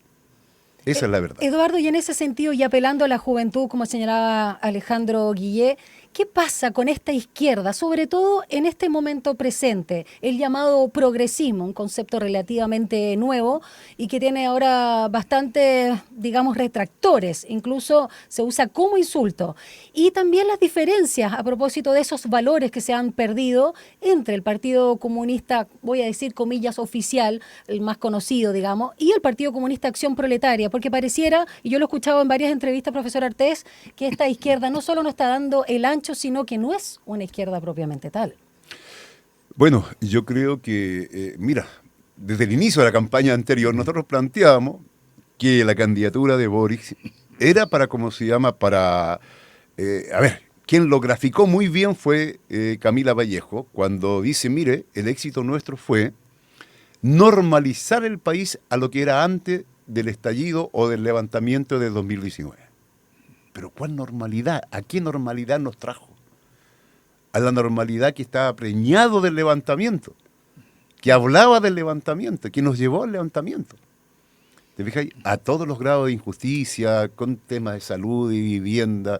Esa es la verdad. Eduardo, y en ese sentido, y apelando a la juventud, como señalaba Alejandro Guillé, ¿qué pasa con esta izquierda, sobre todo en este momento presente? El llamado progresismo, un concepto relativamente nuevo y que tiene ahora bastantes, digamos, retractores, incluso se usa como insulto. Y también las diferencias a propósito de esos valores que se han perdido entre el Partido Comunista, voy a decir comillas oficial, el más conocido, digamos, y el Partido Comunista Acción Proletaria, porque pareciera, y yo lo he escuchado en varias entrevistas, profesor Artés, que esta izquierda no solo no está dando el ancho, sino que no es una izquierda propiamente tal. Bueno, yo creo que, mira, desde el inicio de la campaña anterior nosotros planteábamos que la candidatura de Boric era para, ¿cómo se llama? Para, a ver, quien lo graficó muy bien fue Camila Vallejo, cuando dice, mire, el éxito nuestro fue normalizar el país a lo que era antes del estallido o del levantamiento de 2019. Pero ¿cuál normalidad? ¿A qué normalidad nos trajo? A la normalidad que estaba preñado del levantamiento, que hablaba del levantamiento, que nos llevó al levantamiento. ¿Te fijas? A todos los grados de injusticia, con temas de salud y vivienda,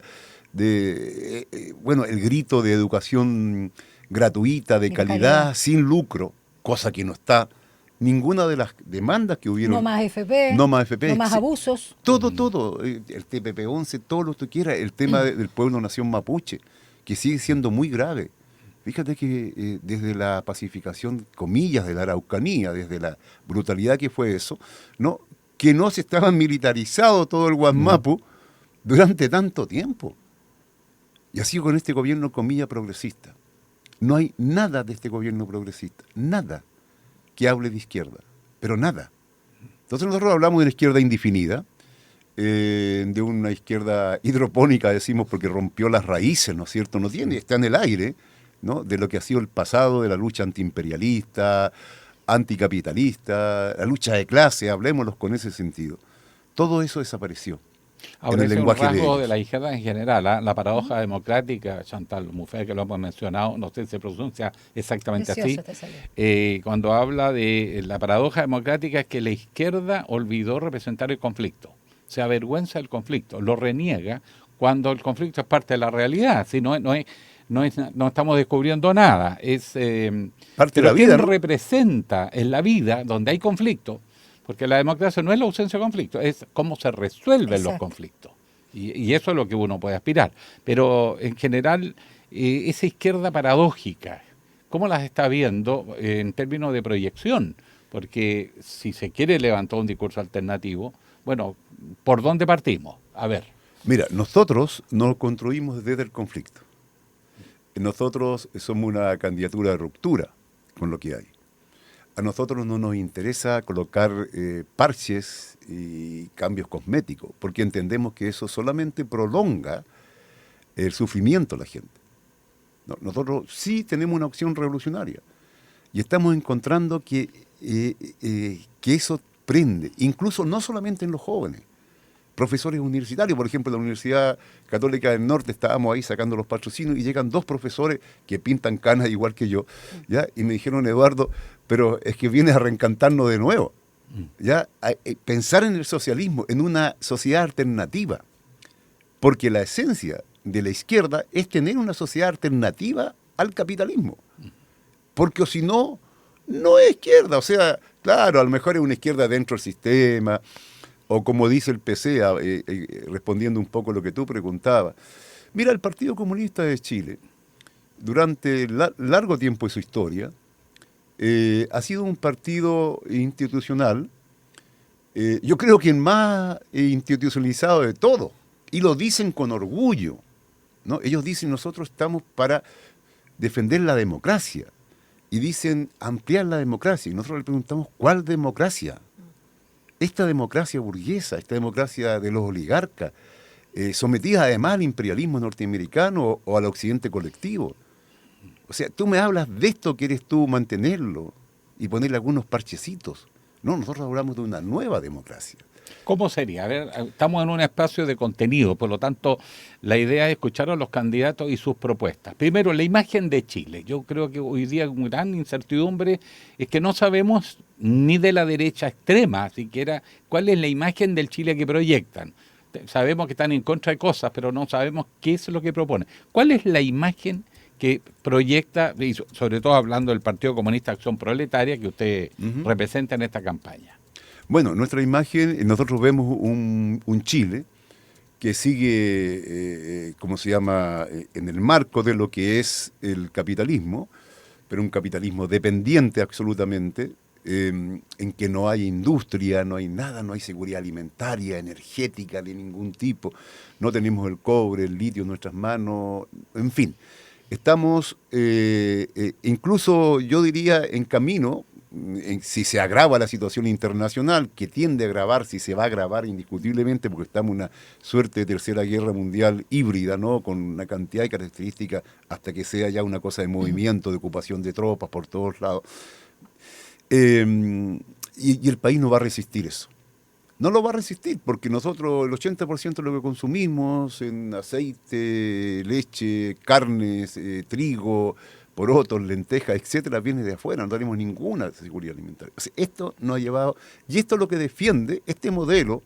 bueno, el grito de educación gratuita, de calidad, sin lucro, cosa que no está. Ninguna de las demandas que hubieron. No más FP, no más FP, no más abusos. Todo, el TPP-11, todo lo que tú quieras, el tema del pueblo nación mapuche, que sigue siendo muy grave. Fíjate que desde la pacificación, comillas, de la Araucanía, desde la brutalidad que fue eso, ¿no? Que no se estaba militarizado todo el Guasmapu durante tanto tiempo. Y así con este gobierno, comillas, progresista. No hay nada de este gobierno progresista, nada que hable de izquierda, pero nada. Entonces nosotros hablamos de una izquierda indefinida, de una izquierda hidropónica, decimos, porque rompió las raíces, ¿no es cierto? No tiene, está en el aire, ¿no? De lo que ha sido el pasado de la lucha antiimperialista, anticapitalista, la lucha de clase, hablemoslos con ese sentido. Todo eso desapareció. Ahora, es un rasgo de la izquierda en general, la paradoja democrática, Chantal Mouffe, que lo hemos mencionado, no sé si se pronuncia exactamente así, cuando habla de la paradoja democrática es que la izquierda olvidó representar el conflicto, se avergüenza del conflicto, lo reniega cuando el conflicto es parte de la realidad, ¿sí? No estamos descubriendo nada, es parte de la vida, ¿no? Representa en la vida donde hay conflicto. Porque la democracia no es la ausencia de conflicto, es cómo se resuelven los conflictos. Y eso es lo que uno puede aspirar. Pero en general, esa izquierda paradójica, ¿cómo las está viendo en términos de proyección? Porque si se quiere levantar un discurso alternativo, bueno, ¿por dónde partimos? A ver. Mira, nosotros nos construimos desde el conflicto. Nosotros somos una candidatura de ruptura con lo que hay. A nosotros no nos interesa colocar parches y cambios cosméticos, porque entendemos que eso solamente prolonga el sufrimiento de la gente. No, nosotros sí tenemos una opción revolucionaria y estamos encontrando que eso prende, incluso no solamente en los jóvenes, profesores universitarios, por ejemplo, en la Universidad Católica del Norte estábamos ahí sacando los patrocinios y llegan dos profesores que pintan canas igual que yo, ¿ya? Y me dijeron, Eduardo, pero es que vienes a reencantarnos de nuevo, ¿ya? Pensar en el socialismo, en una sociedad alternativa, porque la esencia de la izquierda es tener una sociedad alternativa al capitalismo, porque si no, no es izquierda, o sea, claro, a lo mejor es una izquierda dentro del sistema, o como dice el PC, respondiendo un poco a lo que tú preguntabas. Mira, el Partido Comunista de Chile, durante largo tiempo de su historia, ha sido un partido institucional, yo creo que el más institucionalizado de todo, y lo dicen con orgullo, ¿no? Ellos dicen, nosotros estamos para defender la democracia, y dicen ampliar la democracia, y nosotros le preguntamos, ¿cuál democracia? Esta democracia burguesa, esta democracia de los oligarcas, sometida además al imperialismo norteamericano o al occidente colectivo. O sea, tú me hablas de esto, ¿quieres tú mantenerlo y ponerle algunos parchecitos? No, nosotros hablamos de una nueva democracia. ¿Cómo sería? A ver, estamos en un espacio de contenido, por lo tanto, la idea es escuchar a los candidatos y sus propuestas. Primero, la imagen de Chile. Yo creo que hoy día una gran incertidumbre es que no sabemos ni de la derecha extrema, siquiera cuál es la imagen del Chile que proyectan. Sabemos que están en contra de cosas, pero no sabemos qué es lo que proponen. ¿Cuál es la imagen que proyecta, y sobre todo hablando del Partido Comunista Acción Proletaria, que usted representa en esta campaña? Bueno, nuestra imagen, nosotros vemos un Chile que sigue, ¿cómo se llama?, en el marco de lo que es el capitalismo, pero un capitalismo dependiente absolutamente, en que no hay industria, no hay nada, no hay seguridad alimentaria, energética de ningún tipo, no tenemos el cobre, el litio en nuestras manos, en fin. Estamos, incluso yo diría, en camino, si se agrava la situación internacional, que tiende a agravarse y se va a agravar indiscutiblemente porque estamos en una suerte de tercera guerra mundial híbrida, ¿no? Con una cantidad de características hasta que sea ya una cosa de movimiento, de ocupación de tropas por todos lados. Y el país no va a resistir eso. No lo va a resistir porque nosotros el 80% de lo que consumimos en aceite, leche, carnes, trigo, porotos, lentejas, etcétera, viene de afuera, no tenemos ninguna seguridad alimentaria. O sea, esto nos ha llevado, y esto es lo que defiende este modelo,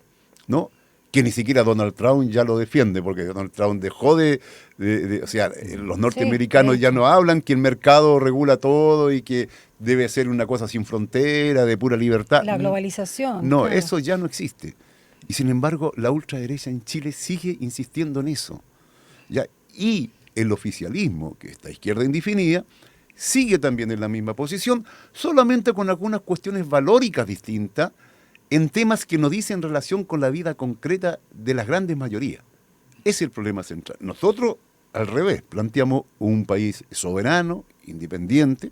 ¿no? Que ni siquiera Donald Trump ya lo defiende, porque Donald Trump dejó o sea, los norteamericanos ya no hablan que el mercado regula todo y que debe ser una cosa sin frontera, de pura libertad. La globalización. No, claro. Eso ya no existe. Y sin embargo, la ultraderecha en Chile sigue insistiendo en eso. ¿Ya? Y el oficialismo, que está izquierda indefinida, sigue también en la misma posición, solamente con algunas cuestiones valóricas distintas, en temas que no dicen relación con la vida concreta de las grandes mayorías. Ese es el problema central. Nosotros, al revés, planteamos un país soberano, independiente,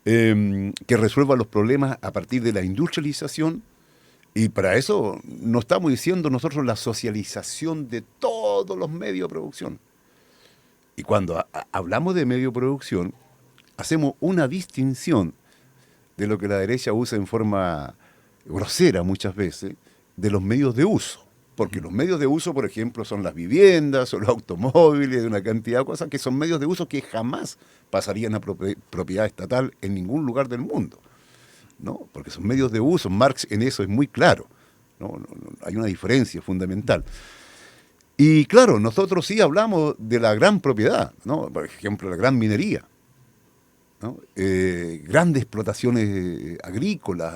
que resuelva los problemas a partir de la industrialización, y para eso no estamos diciendo nosotros la socialización de todos los medios de producción. Y cuando hablamos de medio de producción, hacemos una distinción de lo que la derecha usa en forma grosera muchas veces, de los medios de uso. Porque los medios de uso, por ejemplo, son las viviendas, son los automóviles, una cantidad de cosas que son medios de uso que jamás pasarían a propiedad estatal en ningún lugar del mundo, ¿no? Porque son medios de uso. Marx en eso es muy claro, ¿no? Hay una diferencia fundamental. Y claro, nosotros sí hablamos de la gran propiedad, ¿no? Por ejemplo, la gran minería, ¿no? Grandes explotaciones agrícolas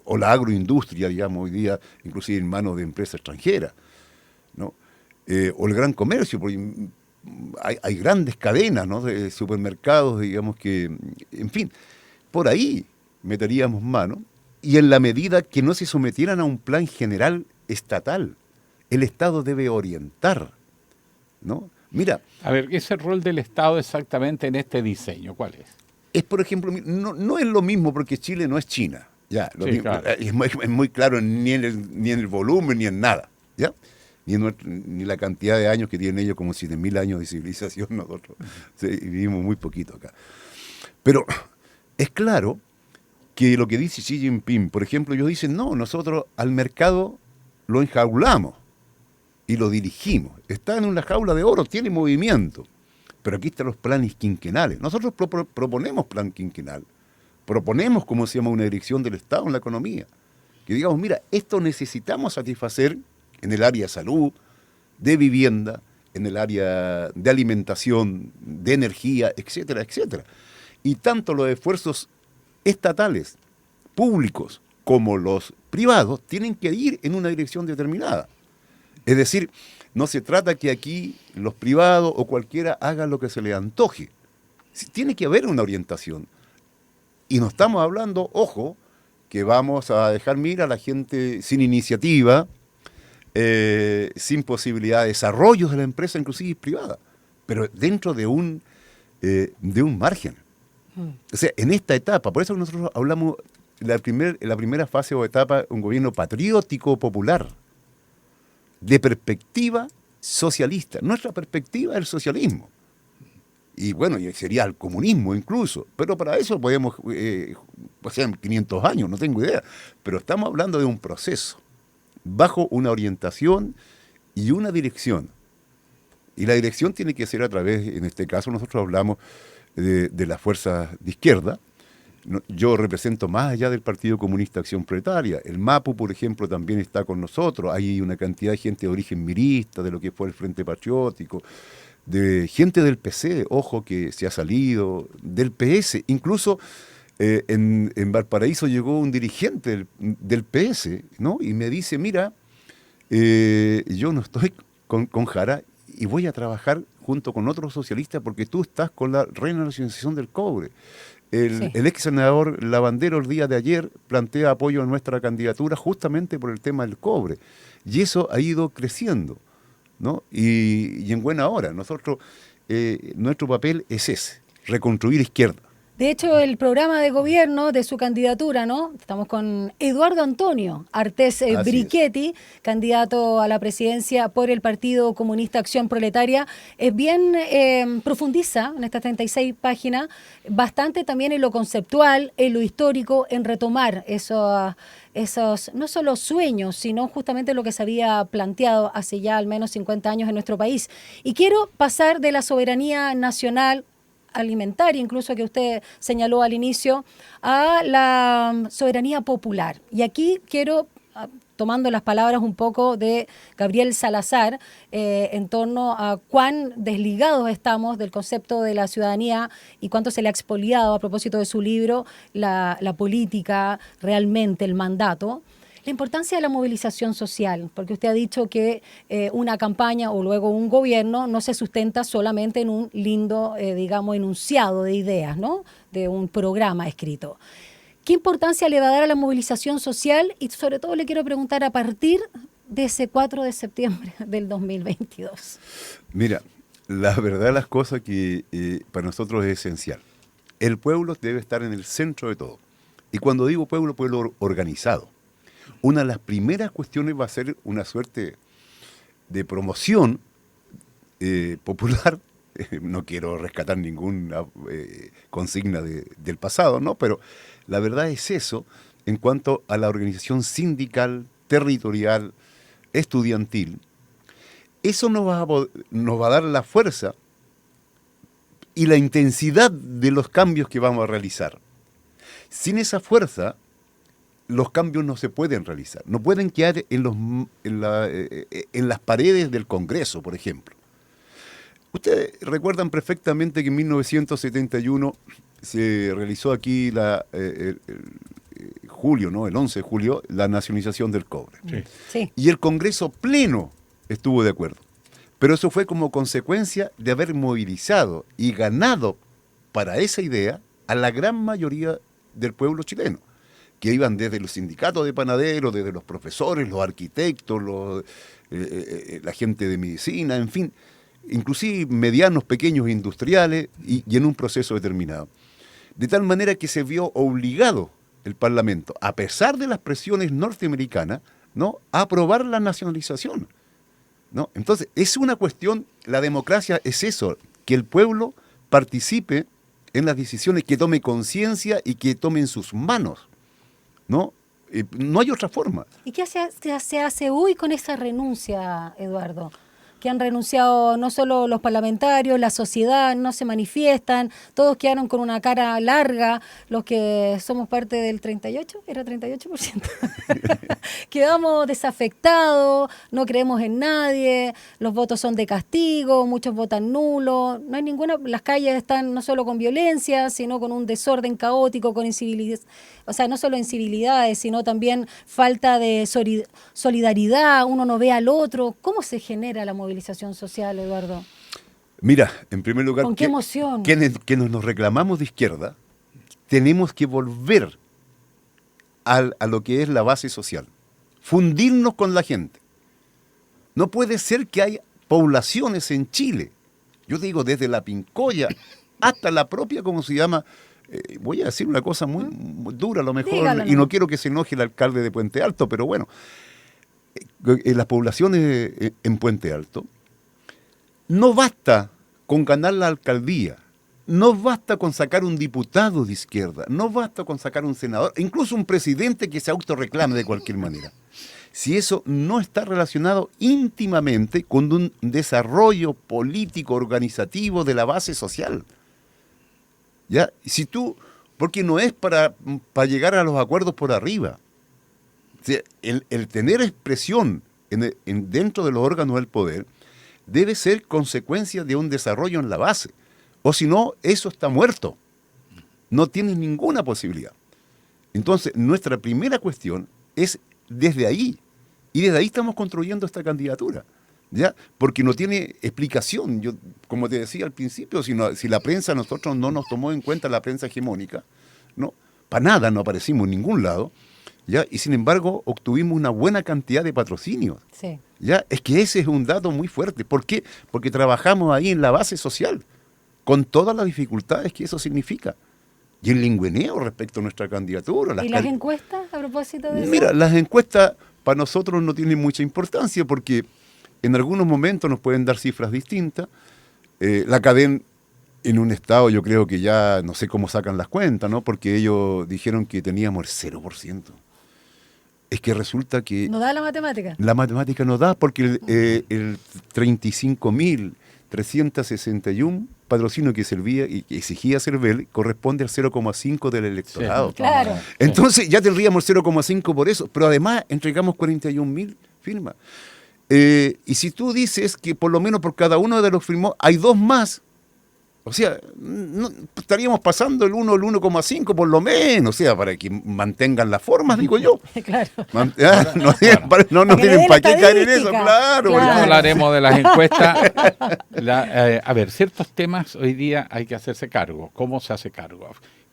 o la agroindustria, digamos, hoy día, inclusive en manos de empresas extranjeras, ¿no? O el gran comercio, porque hay grandes cadenas, ¿no? De supermercados, digamos que, en fin, por ahí meteríamos mano, y en la medida que no se sometieran a un plan general estatal, el Estado debe orientar, ¿no? Mira, a ver, ¿ese rol del Estado exactamente en este diseño cuál es? Es, por ejemplo, no es lo mismo porque Chile no es China, ya, Sí, claro. es muy claro ni en el volumen ni en nada, ¿ya? Ni la cantidad de años que tienen ellos, como 7.000 años de civilización, nosotros vivimos muy poquito acá. Pero es claro que lo que dice Xi Jinping, por ejemplo, ellos dicen, no, nosotros al mercado lo enjaulamos y lo dirigimos. Está en una jaula de oro, tiene movimiento. Pero aquí están los planes quinquenales. Nosotros proponemos plan quinquenal. Proponemos, como se llama, una dirección del Estado en la economía. Que digamos, mira, esto necesitamos satisfacer en el área de salud, de vivienda, en el área de alimentación, de energía, etcétera, etcétera. Y tanto los esfuerzos estatales, públicos, como los privados, tienen que ir en una dirección determinada. Es decir, no se trata que aquí los privados o cualquiera haga lo que se le antoje. Tiene que haber una orientación. Y no estamos hablando, ojo, que vamos a dejar a la gente sin iniciativa, sin posibilidad de desarrollo de la empresa, inclusive privada, pero dentro de un margen. O sea, en esta etapa, por eso nosotros hablamos, en la primera fase o etapa, un gobierno patriótico popular, de perspectiva socialista. Nuestra perspectiva es el socialismo. Y bueno, y sería el comunismo incluso. Pero para eso podemos pues sean 500 años, no tengo idea, pero estamos hablando de un proceso, bajo una orientación y una dirección. Y la dirección tiene que ser a través, en este caso nosotros hablamos de las fuerzas de izquierda. Yo represento más allá del Partido Comunista Acción Proletaria. El MAPU, por ejemplo, también está con nosotros. Hay una cantidad de gente de origen mirista, de lo que fue el Frente Patriótico, de gente del PC, ojo, que se ha salido, del PS. Incluso en Valparaíso llegó un dirigente del PS, ¿no? Y me dice, mira, yo no estoy con Jara y voy a trabajar junto con otros socialistas porque tú estás con la renacionalización del cobre. El ex senador Lavandero el día de ayer plantea apoyo a nuestra candidatura justamente por el tema del cobre. Y eso ha ido creciendo, ¿no? Y en buena hora. Nosotros, nuestro papel es ese, reconstruir izquierda. De hecho, el programa de gobierno de su candidatura, ¿no? Estamos con Eduardo Antonio Artés Brichetti, candidato a la presidencia por el Partido Comunista Acción Proletaria. Es bien, profundiza en estas 36 páginas, bastante también en lo conceptual, en lo histórico, en retomar esos no solo sueños, sino justamente lo que se había planteado hace ya al menos 50 años en nuestro país. Y quiero pasar de la soberanía nacional, alimentaria, incluso que usted señaló al inicio, a la soberanía popular. Y aquí quiero, tomando las palabras un poco de Gabriel Salazar, en torno a cuán desligados estamos del concepto de la ciudadanía y cuánto se le ha expoliado, a propósito de su libro, la política, realmente el mandato. La importancia de la movilización social, porque usted ha dicho que una campaña o luego un gobierno no se sustenta solamente en un lindo, digamos, enunciado de ideas, ¿no? De un programa escrito. ¿Qué importancia le va a dar a la movilización social? Y sobre todo le quiero preguntar a partir de ese 4 de septiembre del 2022. Mira, la verdad de las cosas que para nosotros es esencial. El pueblo debe estar en el centro de todo. Y cuando digo pueblo, pueblo organizado. Una de las primeras cuestiones va a ser una suerte de promoción popular. No quiero rescatar ninguna consigna del pasado, ¿no? Pero la verdad es eso en cuanto a la organización sindical, territorial, estudiantil. Eso nos va a dar la fuerza y la intensidad de los cambios que vamos a realizar. Sin esa fuerza, los cambios no se pueden realizar, no pueden quedar en las paredes del Congreso, por ejemplo. Ustedes recuerdan perfectamente que en 1971 se realizó aquí el 11 de julio, la nacionalización del cobre. Sí. Y el Congreso pleno estuvo de acuerdo. Pero eso fue como consecuencia de haber movilizado y ganado para esa idea a la gran mayoría del pueblo chileno, que iban desde los sindicatos de panaderos, desde los profesores, los arquitectos, la gente de medicina, en fin, inclusive medianos, pequeños industriales y en un proceso determinado. De tal manera que se vio obligado el Parlamento, a pesar de las presiones norteamericanas, ¿no?, a aprobar la nacionalización, ¿no? Entonces, es una cuestión, la democracia es eso, que el pueblo participe en las decisiones, que tome conciencia y que tome en sus manos, ¿no? No hay otra forma. ¿Y qué se hace hoy con esa renuncia, Eduardo? Que han renunciado no solo los parlamentarios, la sociedad, no se manifiestan, todos quedaron con una cara larga, los que somos parte del 38%, era 38%. Quedamos desafectados, no creemos en nadie, los votos son de castigo, muchos votan nulo, no hay ninguna, las calles están no solo con violencia, sino con un desorden caótico, con incivilidad, o sea, no solo incivilidades, sino también falta de solidaridad, uno no ve al otro. ¿Cómo se genera la movilización social, Eduardo? Mira, en primer lugar, ¿con qué emoción? Que nos reclamamos de izquierda, tenemos que volver a lo que es la base social, fundirnos con la gente. No puede ser que haya poblaciones en Chile, yo digo desde la Pincoya hasta la propia, ¿cómo se llama? Voy a decir una cosa muy dura a lo mejor. Dígalo, y no quiero que se enoje el alcalde de Puente Alto, pero bueno, las poblaciones en Puente Alto, no basta con ganar la alcaldía, no basta con sacar un diputado de izquierda, no basta con sacar un senador, incluso un presidente que se autorreclame de cualquier manera. Si eso no está relacionado íntimamente con un desarrollo político, organizativo de la base social. ¿Ya? Si tú, porque no es para llegar a los acuerdos por arriba. O sea, el tener expresión dentro de los órganos del poder debe ser consecuencia de un desarrollo en la base. O si no, eso está muerto. No tiene ninguna posibilidad. Entonces, nuestra primera cuestión es desde ahí. Y desde ahí estamos construyendo esta candidatura. ¿Ya? Porque no tiene explicación. Yo, como te decía al principio, si la prensa, nosotros no nos tomó en cuenta la prensa hegemónica, ¿no? Para nada no aparecimos en ningún lado. ¿Ya? Y sin embargo, obtuvimos una buena cantidad de patrocinios. Sí. ¿Ya? Es que ese es un dato muy fuerte. ¿Por qué? Porque trabajamos ahí en la base social, con todas las dificultades que eso significa. Y el lingüeneo respecto a nuestra candidatura. ¿Y las encuestas a propósito de eso? Mira, las encuestas para nosotros no tienen mucha importancia porque en algunos momentos nos pueden dar cifras distintas. La cadena en un estado, yo creo que ya no sé cómo sacan las cuentas, ¿no? Porque ellos dijeron que teníamos el 0%. Es que resulta que... ¿No da la matemática? La matemática no da porque el 35.361 patrocinio que servía y que exigía Cervel corresponde al 0,5 del electorado. Sí, claro. Entonces ya tendríamos el 0,5 por eso, pero además entregamos 41.000 firmas. Y si tú dices que por lo menos por cada uno de los firmó hay dos más, o sea, no, estaríamos pasando el 1,5 por lo menos, o sea, para que mantengan las formas, digo yo. Claro. No tienen para qué caer en eso, claro. Ya hablaremos de las encuestas. A ver, ciertos temas hoy día hay que hacerse cargo. ¿Cómo se hace cargo?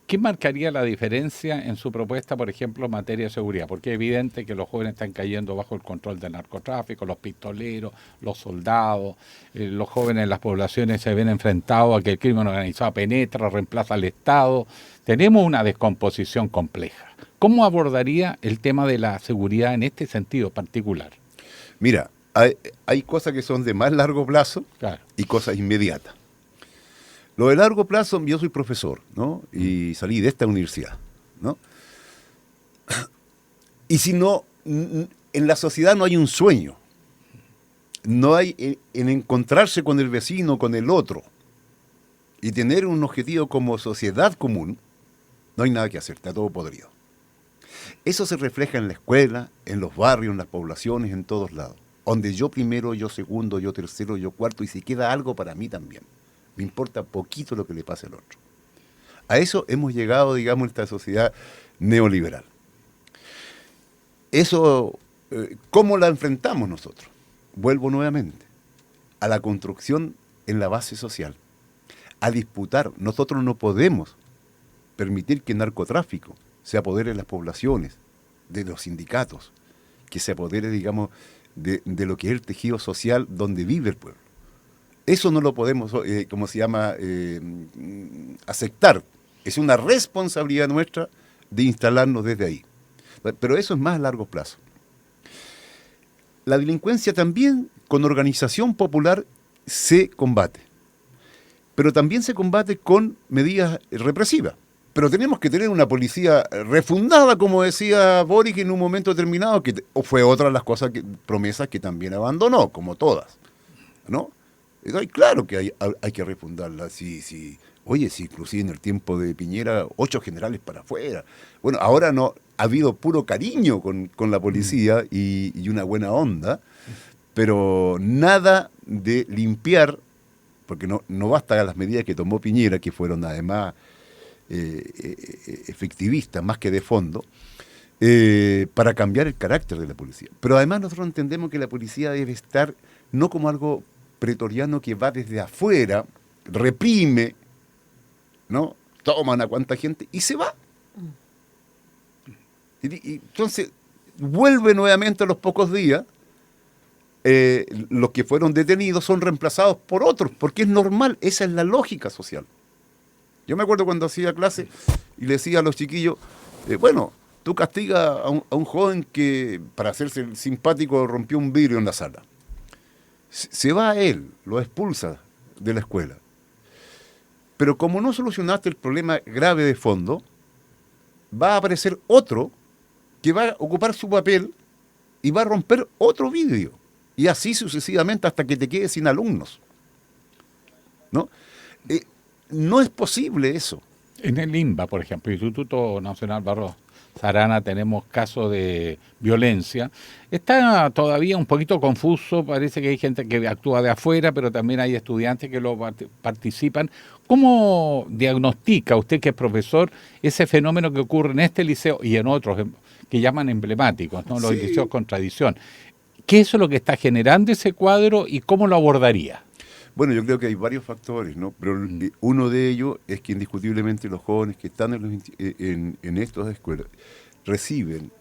¿Qué marcaría la diferencia en su propuesta, por ejemplo, en materia de seguridad? Porque es evidente que los jóvenes están cayendo bajo el control del narcotráfico, los pistoleros, los soldados, los jóvenes en las poblaciones se ven enfrentados a que el crimen organizado penetra, reemplaza al Estado. Tenemos una descomposición compleja. ¿Cómo abordaría el tema de la seguridad en este sentido particular? Mira, hay cosas que son de más largo plazo y cosas inmediatas. Lo de largo plazo, yo soy profesor, ¿no? Y salí de esta universidad, ¿no? Y si no, en la sociedad no hay un sueño. No hay en encontrarse con el vecino, con el otro, y tener un objetivo como sociedad común, no hay nada que hacer, está todo podrido. Eso se refleja en la escuela, en los barrios, en las poblaciones, en todos lados. Donde yo primero, yo segundo, yo tercero, yo cuarto, y si queda algo para mí también. Me importa poquito lo que le pase al otro. A eso hemos llegado, digamos, en esta sociedad neoliberal. Eso, ¿cómo la enfrentamos nosotros? Vuelvo nuevamente a la construcción en la base social, a disputar. Nosotros no podemos permitir que el narcotráfico se apodere de las poblaciones, de los sindicatos, que se apodere, digamos, de lo que es el tejido social donde vive el pueblo. Eso no lo podemos, aceptar. Es una responsabilidad nuestra de instalarnos desde ahí. Pero eso es más a largo plazo. La delincuencia también, con organización popular, se combate. Pero también se combate con medidas represivas. Pero tenemos que tener una policía refundada, como decía Boric en un momento determinado, que fue otra de las promesas que también abandonó, como todas, ¿no? Claro que hay que refundarla. Sí. Oye, sí, inclusive en el tiempo de Piñera, 8 generales para afuera. Bueno, ahora no ha habido puro cariño con la policía y una buena onda, pero nada de limpiar, porque no basta las medidas que tomó Piñera, que fueron además efectivistas más que de fondo, para cambiar el carácter de la policía. Pero además nosotros entendemos que la policía debe estar no como algo pretoriano que va desde afuera, reprime, ¿no? Toman a cuanta gente y se va. Y entonces vuelve nuevamente a los pocos días, los que fueron detenidos son reemplazados por otros, porque es normal, esa es la lógica social. Yo me acuerdo cuando hacía clase y le decía a los chiquillos, bueno, tú castigas a un joven que para hacerse simpático rompió un vidrio en la sala. Se va a él, lo expulsa de la escuela. Pero como no solucionaste el problema grave de fondo, va a aparecer otro que va a ocupar su papel y va a romper otro vidrio. Y así sucesivamente hasta que te quedes sin alumnos. ¿No? No es posible eso. En el INBA, por ejemplo, Instituto Nacional Barros Arana, tenemos casos de violencia. Está todavía un poquito confuso, parece que hay gente que actúa de afuera, pero también hay estudiantes que lo participan. ¿Cómo diagnostica usted, que es profesor, ese fenómeno que ocurre en este liceo y en otros que llaman emblemáticos, ¿no? Los liceos con tradición? ¿Qué es lo que está generando ese cuadro y cómo lo abordaría? Bueno, yo creo que hay varios factores, ¿no? Pero uno de ellos es que indiscutiblemente los jóvenes que están en estas escuelas reciben,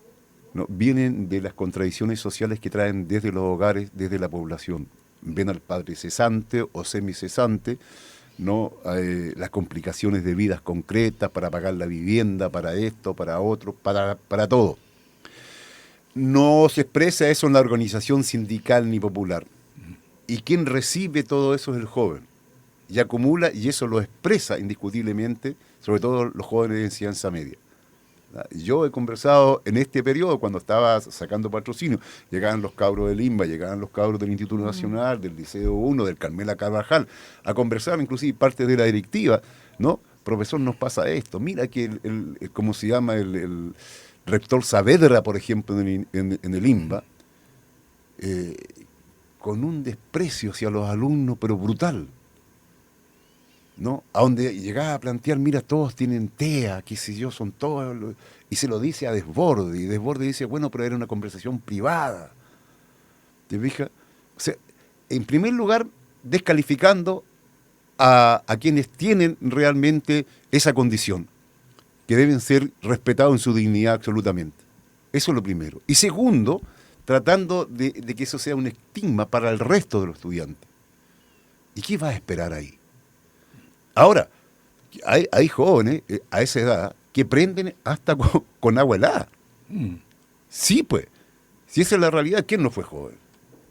¿no? Vienen de las contradicciones sociales que traen desde los hogares, desde la población. Ven al padre cesante o semicesante, ¿no? Las complicaciones de vidas concretas para pagar la vivienda, para esto, para otro, para todo. No se expresa eso en la organización sindical ni popular. Y quien recibe todo eso es el joven. Y acumula, y eso lo expresa indiscutiblemente, sobre todo los jóvenes de enseñanza media. Yo he conversado en este periodo, cuando estaba sacando patrocinio, llegaban los cabros del INBA, llegaban los cabros del Instituto Nacional, del Liceo 1, del Carmela Carvajal, a conversar, inclusive parte de la directiva, ¿no? Profesor, nos pasa esto. Mira que ¿cómo se llama? El rector Saavedra, por ejemplo, en el INBA, con un desprecio hacia los alumnos, pero brutal, ¿no? A donde llegaba a plantear, mira, todos tienen TEA, qué sé yo, son todos, y se lo dice a Desborde, y Desborde dice, bueno, pero era una conversación privada. ¿Te fijas? O sea, en primer lugar, descalificando a quienes tienen realmente esa condición, que deben ser respetados en su dignidad absolutamente. Eso es lo primero. Y segundo, tratando de que eso sea un estigma para el resto de los estudiantes. ¿Y qué va a esperar ahí? Ahora, hay jóvenes a esa edad que prenden hasta con agua helada. Sí, pues. Si esa es la realidad, ¿quién no fue joven?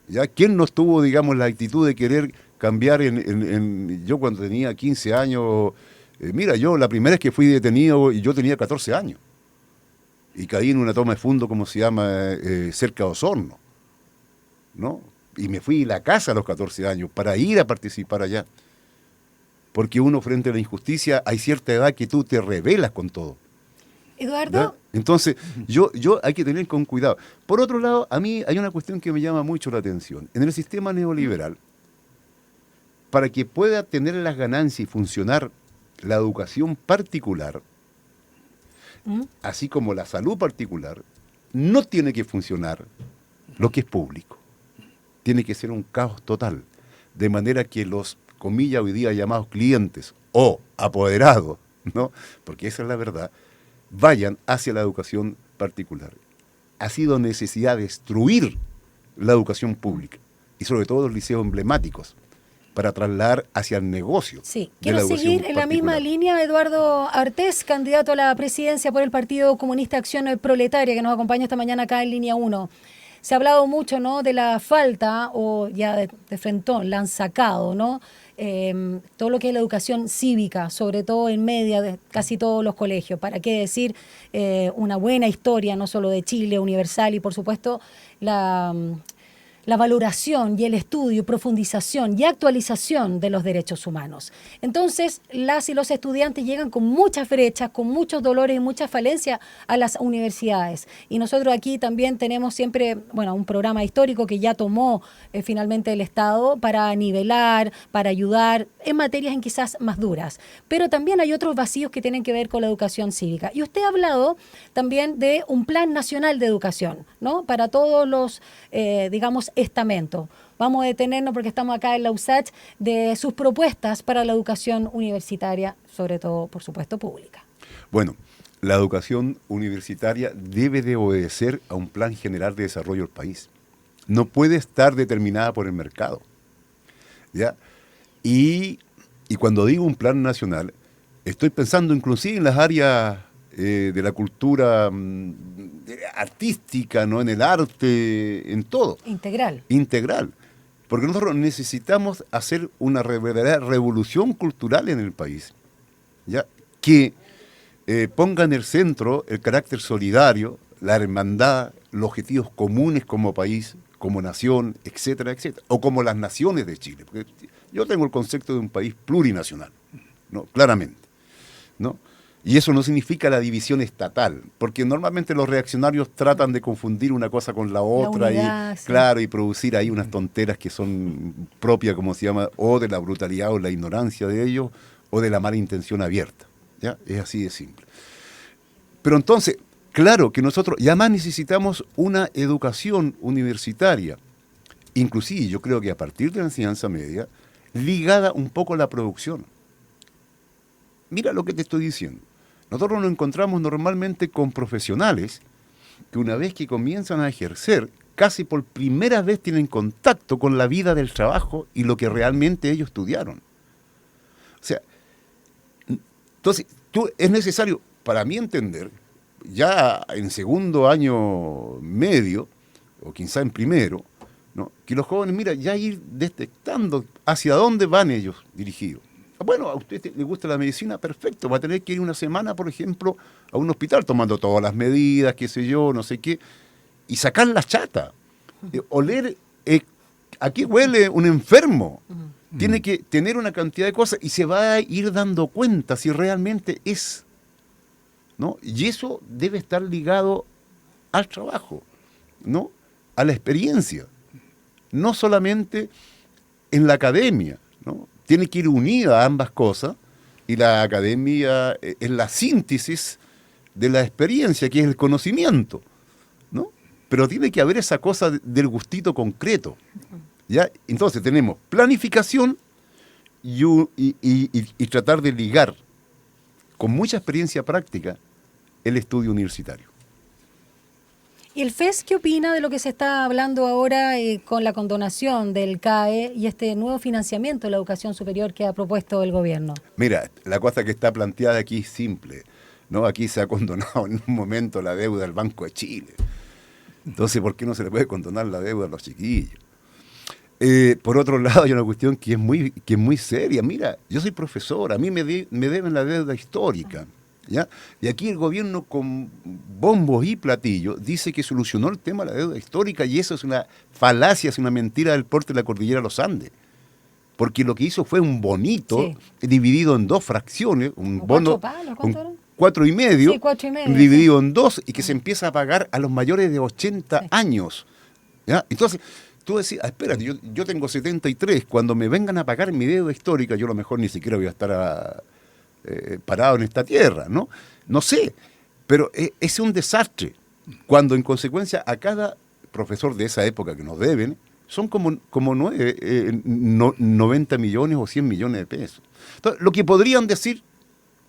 ¿Ya? ¿Quién no tuvo, digamos, la actitud de querer cambiar yo cuando tenía 15 años? Mira, yo la primera vez que fui detenido, yo tenía 14 años. Y caí en una toma de fondo, como se llama, cerca de Osorno, ¿no? Y me fui a la casa a los 14 años para ir a participar allá. Porque uno, frente a la injusticia, hay cierta edad que tú te rebelas con todo. Eduardo. ¿Ya? Entonces, yo hay que tener con cuidado. Por otro lado, a mí hay una cuestión que me llama mucho la atención. En el sistema neoliberal, para que pueda tener las ganancias y funcionar la educación particular, así como la salud particular, no tiene que funcionar lo que es público. Tiene que ser un caos total, de manera que los, comillas, hoy día llamados clientes o apoderados, ¿no? Porque esa es la verdad, vayan hacia la educación particular. Ha sido necesidad destruir la educación pública, y sobre todo los liceos emblemáticos, para trasladar hacia el negocio. Sí, quiero seguir en la misma línea. Eduardo Artés, candidato a la presidencia por el Partido Comunista Acción Proletaria, que nos acompaña esta mañana acá en Línea 1. Se ha hablado mucho, ¿no?, de la falta, o ya de frentón, la han sacado, ¿no? Todo lo que es la educación cívica, sobre todo en media de casi todos los colegios. ¿Para qué decir una buena historia, no solo de Chile, universal, y por supuesto la valoración y el estudio, profundización y actualización de los derechos humanos? Entonces, las y los estudiantes llegan con muchas brechas, con muchos dolores y muchas falencias a las universidades. Y nosotros aquí también tenemos siempre, un programa histórico que ya tomó finalmente el Estado para nivelar, para ayudar en materias en quizás más duras. Pero también hay otros vacíos que tienen que ver con la educación cívica. Y usted ha hablado también de un plan nacional de educación, ¿no?, para todos los, estamento. Vamos a detenernos, porque estamos acá en la USACH, de sus propuestas para la educación universitaria, sobre todo, por supuesto, pública. Bueno, la educación universitaria debe de obedecer a un plan general de desarrollo del país. No puede estar determinada por el mercado, ¿ya? Y cuando digo un plan nacional, estoy pensando inclusive en las áreas de la cultura artística, ¿no?, en el arte, en todo. Integral. Integral. Porque nosotros necesitamos hacer una verdadera revolución cultural en el país, ¿ya? Que ponga en el centro el carácter solidario, la hermandad, los objetivos comunes como país, como nación, etcétera, etcétera. O como las naciones de Chile. Porque yo tengo el concepto de un país plurinacional, ¿no? Claramente, ¿no? Y eso no significa la división estatal, porque normalmente los reaccionarios tratan de confundir una cosa con la otra, unidad, y sí. claro, y producir ahí unas tonteras que son propias, como se llama, o de la brutalidad o la ignorancia de ellos, o de la mala intención abierta. ¿Ya? Es así de simple. Pero entonces, claro que nosotros ya más necesitamos una educación universitaria, inclusive yo creo que a partir de la enseñanza media, ligada un poco a la producción. Mira lo que te estoy diciendo. Nosotros nos encontramos normalmente con profesionales que una vez que comienzan a ejercer, casi por primera vez tienen contacto con la vida del trabajo y lo que realmente ellos estudiaron. O sea, entonces, es necesario, para mí entender, ya en segundo año medio, o quizá en primero, ¿no? Que los jóvenes, mira, ya ir detectando hacia dónde van ellos dirigidos. Bueno, a usted le gusta la medicina, perfecto, va a tener que ir una semana, por ejemplo, a un hospital tomando todas las medidas, qué sé yo, no sé qué, y sacar la chata, oler a qué huele un enfermo. Tiene que tener una cantidad de cosas y se va a ir dando cuenta si realmente es, ¿no? Y eso debe estar ligado al trabajo, ¿no? A la experiencia, no solamente en la academia, ¿no? Tiene que ir unida a ambas cosas, y la academia es la síntesis de la experiencia, que es el conocimiento, ¿no? Pero tiene que haber esa cosa del gustito concreto, ¿ya? Entonces tenemos planificación y tratar de ligar con mucha experiencia práctica el estudio universitario. ¿Y el FES qué opina de lo que se está hablando ahora con la condonación del CAE y este nuevo financiamiento de la educación superior que ha propuesto el gobierno? Mira, la cosa que está planteada aquí es simple, ¿no? Aquí se ha condonado en un momento la deuda del Banco de Chile. Entonces, ¿por qué no se le puede condonar la deuda a los chiquillos? Por otro lado, hay una cuestión que es muy seria. Mira, yo soy profesor, a mí me deben la deuda histórica, ¿ya? Y aquí el gobierno con bombos y platillos dice que solucionó el tema de la deuda histórica, y eso es una falacia, es una mentira del porte de la cordillera de los Andes. Porque lo que hizo fue un bonito dividido en dos fracciones, un bono... ¿Cuánto eran? 4,5, Sí, 4,5, dividido en dos, y que se empieza a pagar a los mayores de 80 años. ¿Ya? Entonces, tú decís, espérate, yo tengo 73, cuando me vengan a pagar mi deuda histórica, yo a lo mejor ni siquiera voy a estar parado en esta tierra, ¿no? No sé, pero es un desastre, cuando en consecuencia a cada profesor de esa época que nos deben, son como 90 millones o 100 millones de pesos. Entonces, lo que podrían decir,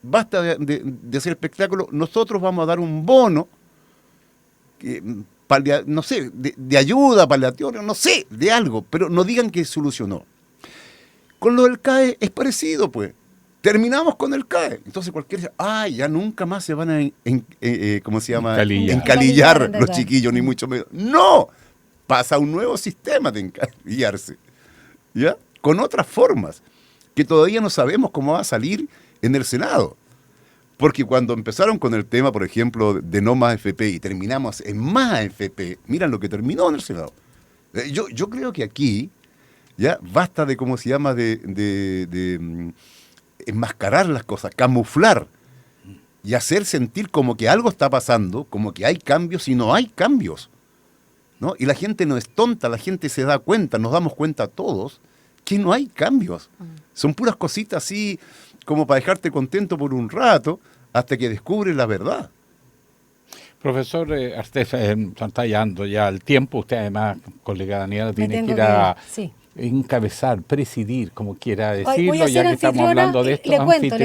basta de hacer espectáculo, nosotros vamos a dar un bono, no sé, de ayuda, paliatoria, no sé, de algo, pero no digan que solucionó. Con lo del CAE es parecido, pues. Terminamos con el CAE. Entonces cualquiera dice, ya nunca más se van a ¿cómo se llama? Encalillar los chiquillos, ni mucho menos. ¡No! Pasa un nuevo sistema de encalillarse, ¿ya? Con otras formas, que todavía no sabemos cómo va a salir en el Senado. Porque cuando empezaron con el tema, por ejemplo, de no más AFP y terminamos en más AFP, miran lo que terminó en el Senado. Yo creo que aquí ya basta de, ¿cómo se llama?, de enmascarar las cosas, camuflar y hacer sentir como que algo está pasando, como que hay cambios y no hay cambios, ¿no? Y la gente no es tonta, la gente se da cuenta, nos damos cuenta todos que no hay cambios. Son puras cositas así como para dejarte contento por un rato hasta que descubres la verdad. Profesor Artés, está llegando ya el tiempo. Usted además, colega Daniela, tiene que ir a encabezar, presidir, como quiera decirlo, ya que estamos hablando de esto. Le cuento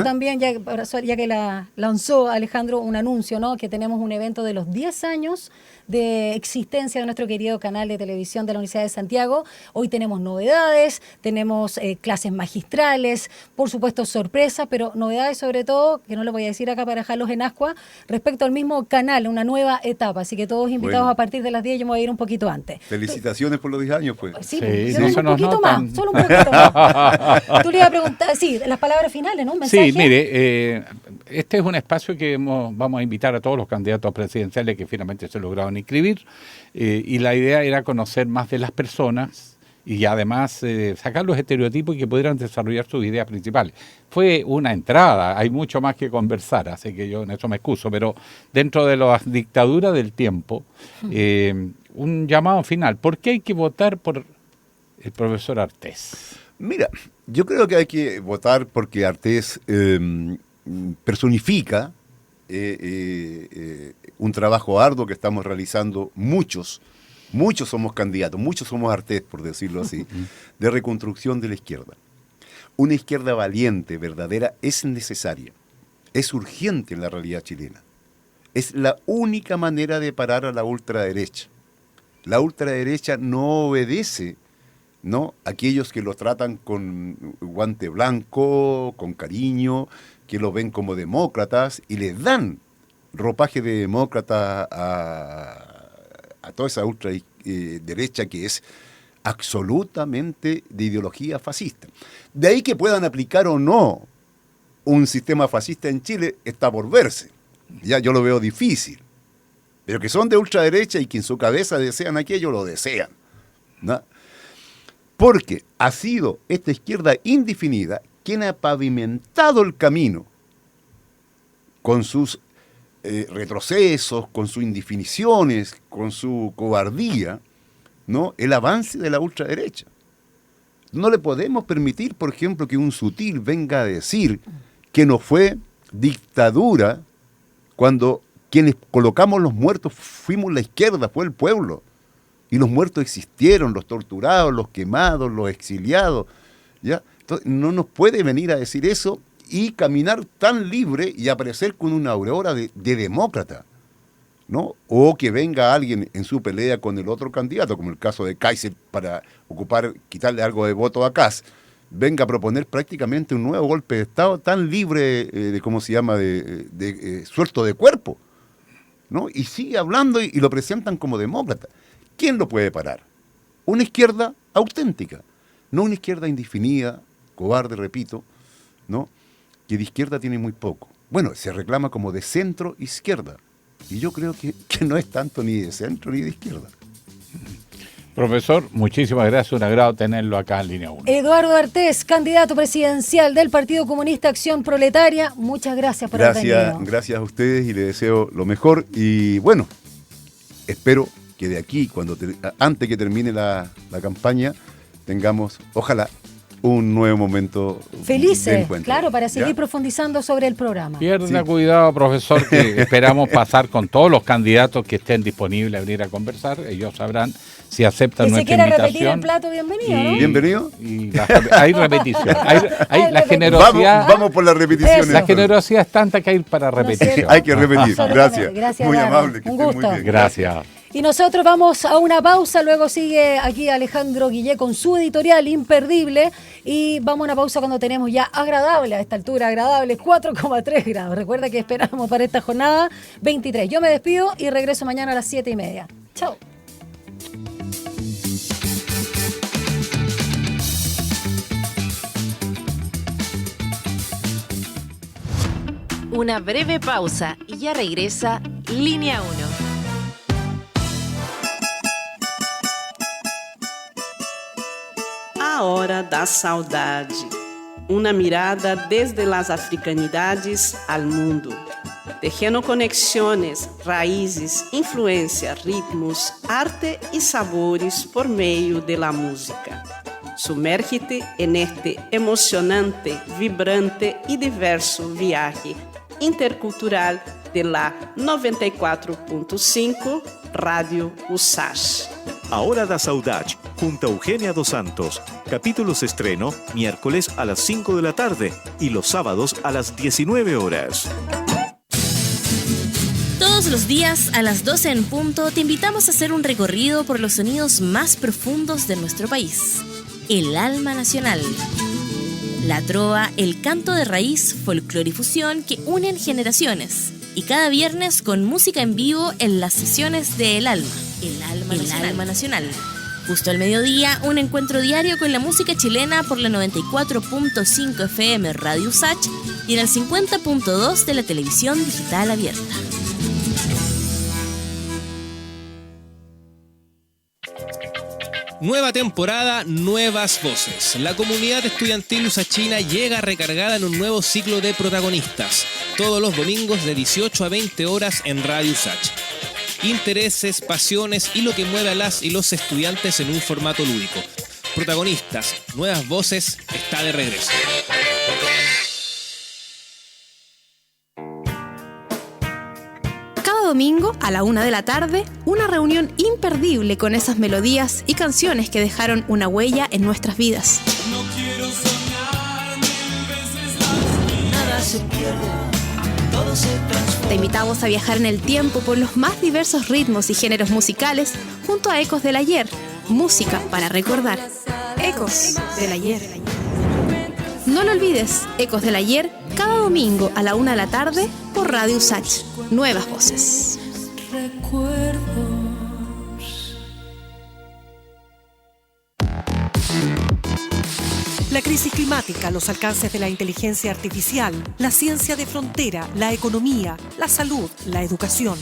también, ya que la lanzó Alejandro, un anuncio, ¿no? Que tenemos un evento de los 10 años de existencia de nuestro querido canal de televisión de la Universidad de Santiago. Hoy tenemos novedades, tenemos clases magistrales, por supuesto sorpresas, pero novedades sobre todo, que no lo voy a decir acá para dejarlos en ascua, respecto al mismo canal, una nueva etapa. Así que todos invitados a partir de las 10, yo me voy a ir un poquito antes. Felicitaciones por los 10 años, pues. Sí, no un poquito más, solo un poquito más. Tú le ibas a preguntar, sí, las palabras finales, ¿no? ¿Un mensaje? Sí, mire, este es un espacio que vamos a invitar a todos los candidatos presidenciales que finalmente se lograron inscribir, y la idea era conocer más de las personas y además sacar los estereotipos y que pudieran desarrollar sus ideas principales. Fue una entrada, hay mucho más que conversar, así que yo en eso me excuso, pero dentro de las dictaduras del tiempo, un llamado final. ¿Por qué hay que votar por el profesor Artés? Mira, yo creo que hay que votar porque Artés personifica un trabajo arduo que estamos realizando muchos somos candidatos, muchos somos Artés, por decirlo así, de reconstrucción de la izquierda. Una izquierda valiente, verdadera, es necesaria, es urgente en la realidad chilena. Es la única manera de parar a la ultraderecha. La ultraderecha no obedece, ¿no?, a aquellos que lo tratan con guante blanco, con cariño, que lo ven como demócratas y les dan ropaje de demócrata a toda esa ultraderecha que es absolutamente de ideología fascista. De ahí que puedan aplicar o no un sistema fascista en Chile está por verse. Ya yo lo veo difícil. Pero que son de ultraderecha y que en su cabeza desean aquello, lo desean, ¿no? Porque ha sido esta izquierda indefinida quien ha pavimentado el camino con sus retrocesos, con sus indefiniciones, con su cobardía, ¿no?, el avance de la ultraderecha. No le podemos permitir, por ejemplo, que un Sutil venga a decir que no fue dictadura cuando quienes colocamos los muertos fuimos la izquierda, fue el pueblo. Y los muertos existieron, los torturados, los quemados, los exiliados, ¿ya? Entonces, no nos puede venir a decir eso y caminar tan libre y aparecer con una aureola de demócrata, ¿no? O que venga alguien en su pelea con el otro candidato, como el caso de Kaiser, para quitarle algo de voto a Kass, venga a proponer prácticamente un nuevo golpe de Estado tan libre de suelto de cuerpo, ¿no? Y sigue hablando y lo presentan como demócrata. ¿Quién lo puede parar? Una izquierda auténtica, no una izquierda indefinida, cobarde, repito, ¿no?, que de izquierda tiene muy poco. Bueno, se reclama como de centro izquierda, y yo creo que no es tanto ni de centro ni de izquierda. Profesor, muchísimas gracias, un agrado tenerlo acá en Línea 1. Eduardo Artés, candidato presidencial del Partido Comunista Acción Proletaria, muchas gracias por haber venido. Gracias a ustedes y les deseo lo mejor, y bueno, espero que de aquí, antes que termine la campaña, tengamos, ojalá, un nuevo momento felices, de encuentro. Claro, para seguir ¿Ya? profundizando sobre el programa. Pierda cuidado, profesor, que esperamos pasar con todos los candidatos que estén disponibles a venir a conversar. Ellos sabrán si aceptan nuestra invitación. Si quiere repetir el plato, bienvenido, ¿no? Bienvenido. Hay repetición. Hay la generosidad. Vamos por las repeticiones. La generosidad es tanta que hay para repetición. Hay que repetir. Gracias. Gracias, muy Eduardo. amable. Un gusto. Muy bien. Gracias. Y nosotros vamos a una pausa, luego sigue aquí Alejandro Guillé con su editorial imperdible y vamos a una pausa cuando tenemos ya agradable, a esta altura agradable, 4,3 grados. Recuerda que esperamos para esta jornada 23. Yo me despido y regreso mañana a las 7:30. Chao. Una breve pausa y ya regresa Línea 1. A Hora da Saudade. Uma mirada desde las africanidades al mundo. Tejendo conexiones, raízes, influência, ritmos, arte e sabores por meio de la música. Sumérgete en este emocionante, vibrante e diverso viaje intercultural de la 94.5 Radio USACH. A Hora da Saudade, junto a Eugenia Dos Santos. Capítulos estreno miércoles a las 5 de la tarde y los sábados a las 19 horas. Todos los días a las 12 en punto te invitamos a hacer un recorrido por los sonidos más profundos de nuestro país. El alma nacional. La trova, el canto de raíz, folclore y fusión que unen generaciones. Y cada viernes con música en vivo en las sesiones de El Alma. El Alma Nacional. Justo al mediodía, un encuentro diario con la música chilena por la 94.5 FM Radio USACH y en el 50.2 de la televisión digital abierta. Nueva temporada, nuevas voces. La comunidad estudiantil usachina llega recargada en un nuevo ciclo de protagonistas. Todos los domingos de 18 a 20 horas en Radio USACH. Intereses, pasiones y lo que mueve a las y los estudiantes en un formato lúdico. Protagonistas, nuevas voces, está de regreso. Cada domingo a la 1 de la tarde, una reunión imperdible con esas melodías y canciones que dejaron una huella en nuestras vidas. No quiero soñar 1000 veces la nada se pierde. Todo se transforma. Te invitamos a viajar en el tiempo por los más diversos ritmos y géneros musicales junto a Ecos del Ayer, música para recordar. Ecos del Ayer. No lo olvides, Ecos del Ayer, cada domingo a la 1 de la tarde por Radio USACH. Nuevas voces. La crisis climática, los alcances de la inteligencia artificial, la ciencia de frontera, la economía, la salud, la educación.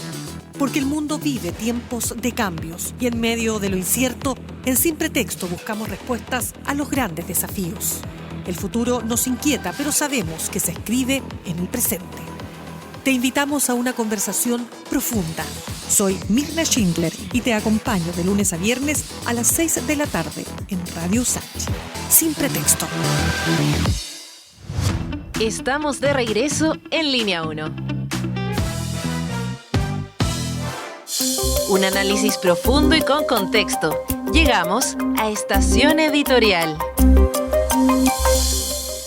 Porque el mundo vive tiempos de cambios y en medio de lo incierto, en Sin Pretexto buscamos respuestas a los grandes desafíos. El futuro nos inquieta, pero sabemos que se escribe en el presente. Te invitamos a una conversación profunda. Soy Mirna Schindler y te acompaño de lunes a viernes a las 6 de la tarde en Radio USACH. Sin Pretexto. Estamos de regreso en Línea 1. Un análisis profundo y con contexto. Llegamos a Estación Editorial.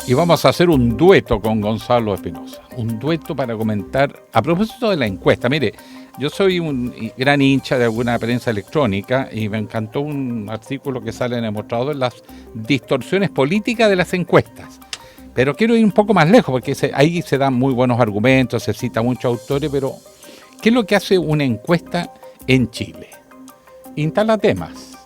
Y vamos a hacer un dueto con Gonzalo Espinosa. Un dueto para comentar, a propósito de la encuesta. Mire, yo soy un gran hincha de alguna prensa electrónica y me encantó un artículo que sale en el mostrador, las distorsiones políticas de las encuestas. Pero quiero ir un poco más lejos, porque ahí se dan muy buenos argumentos, se cita muchos autores, pero ¿qué es lo que hace una encuesta en Chile? Instala temas,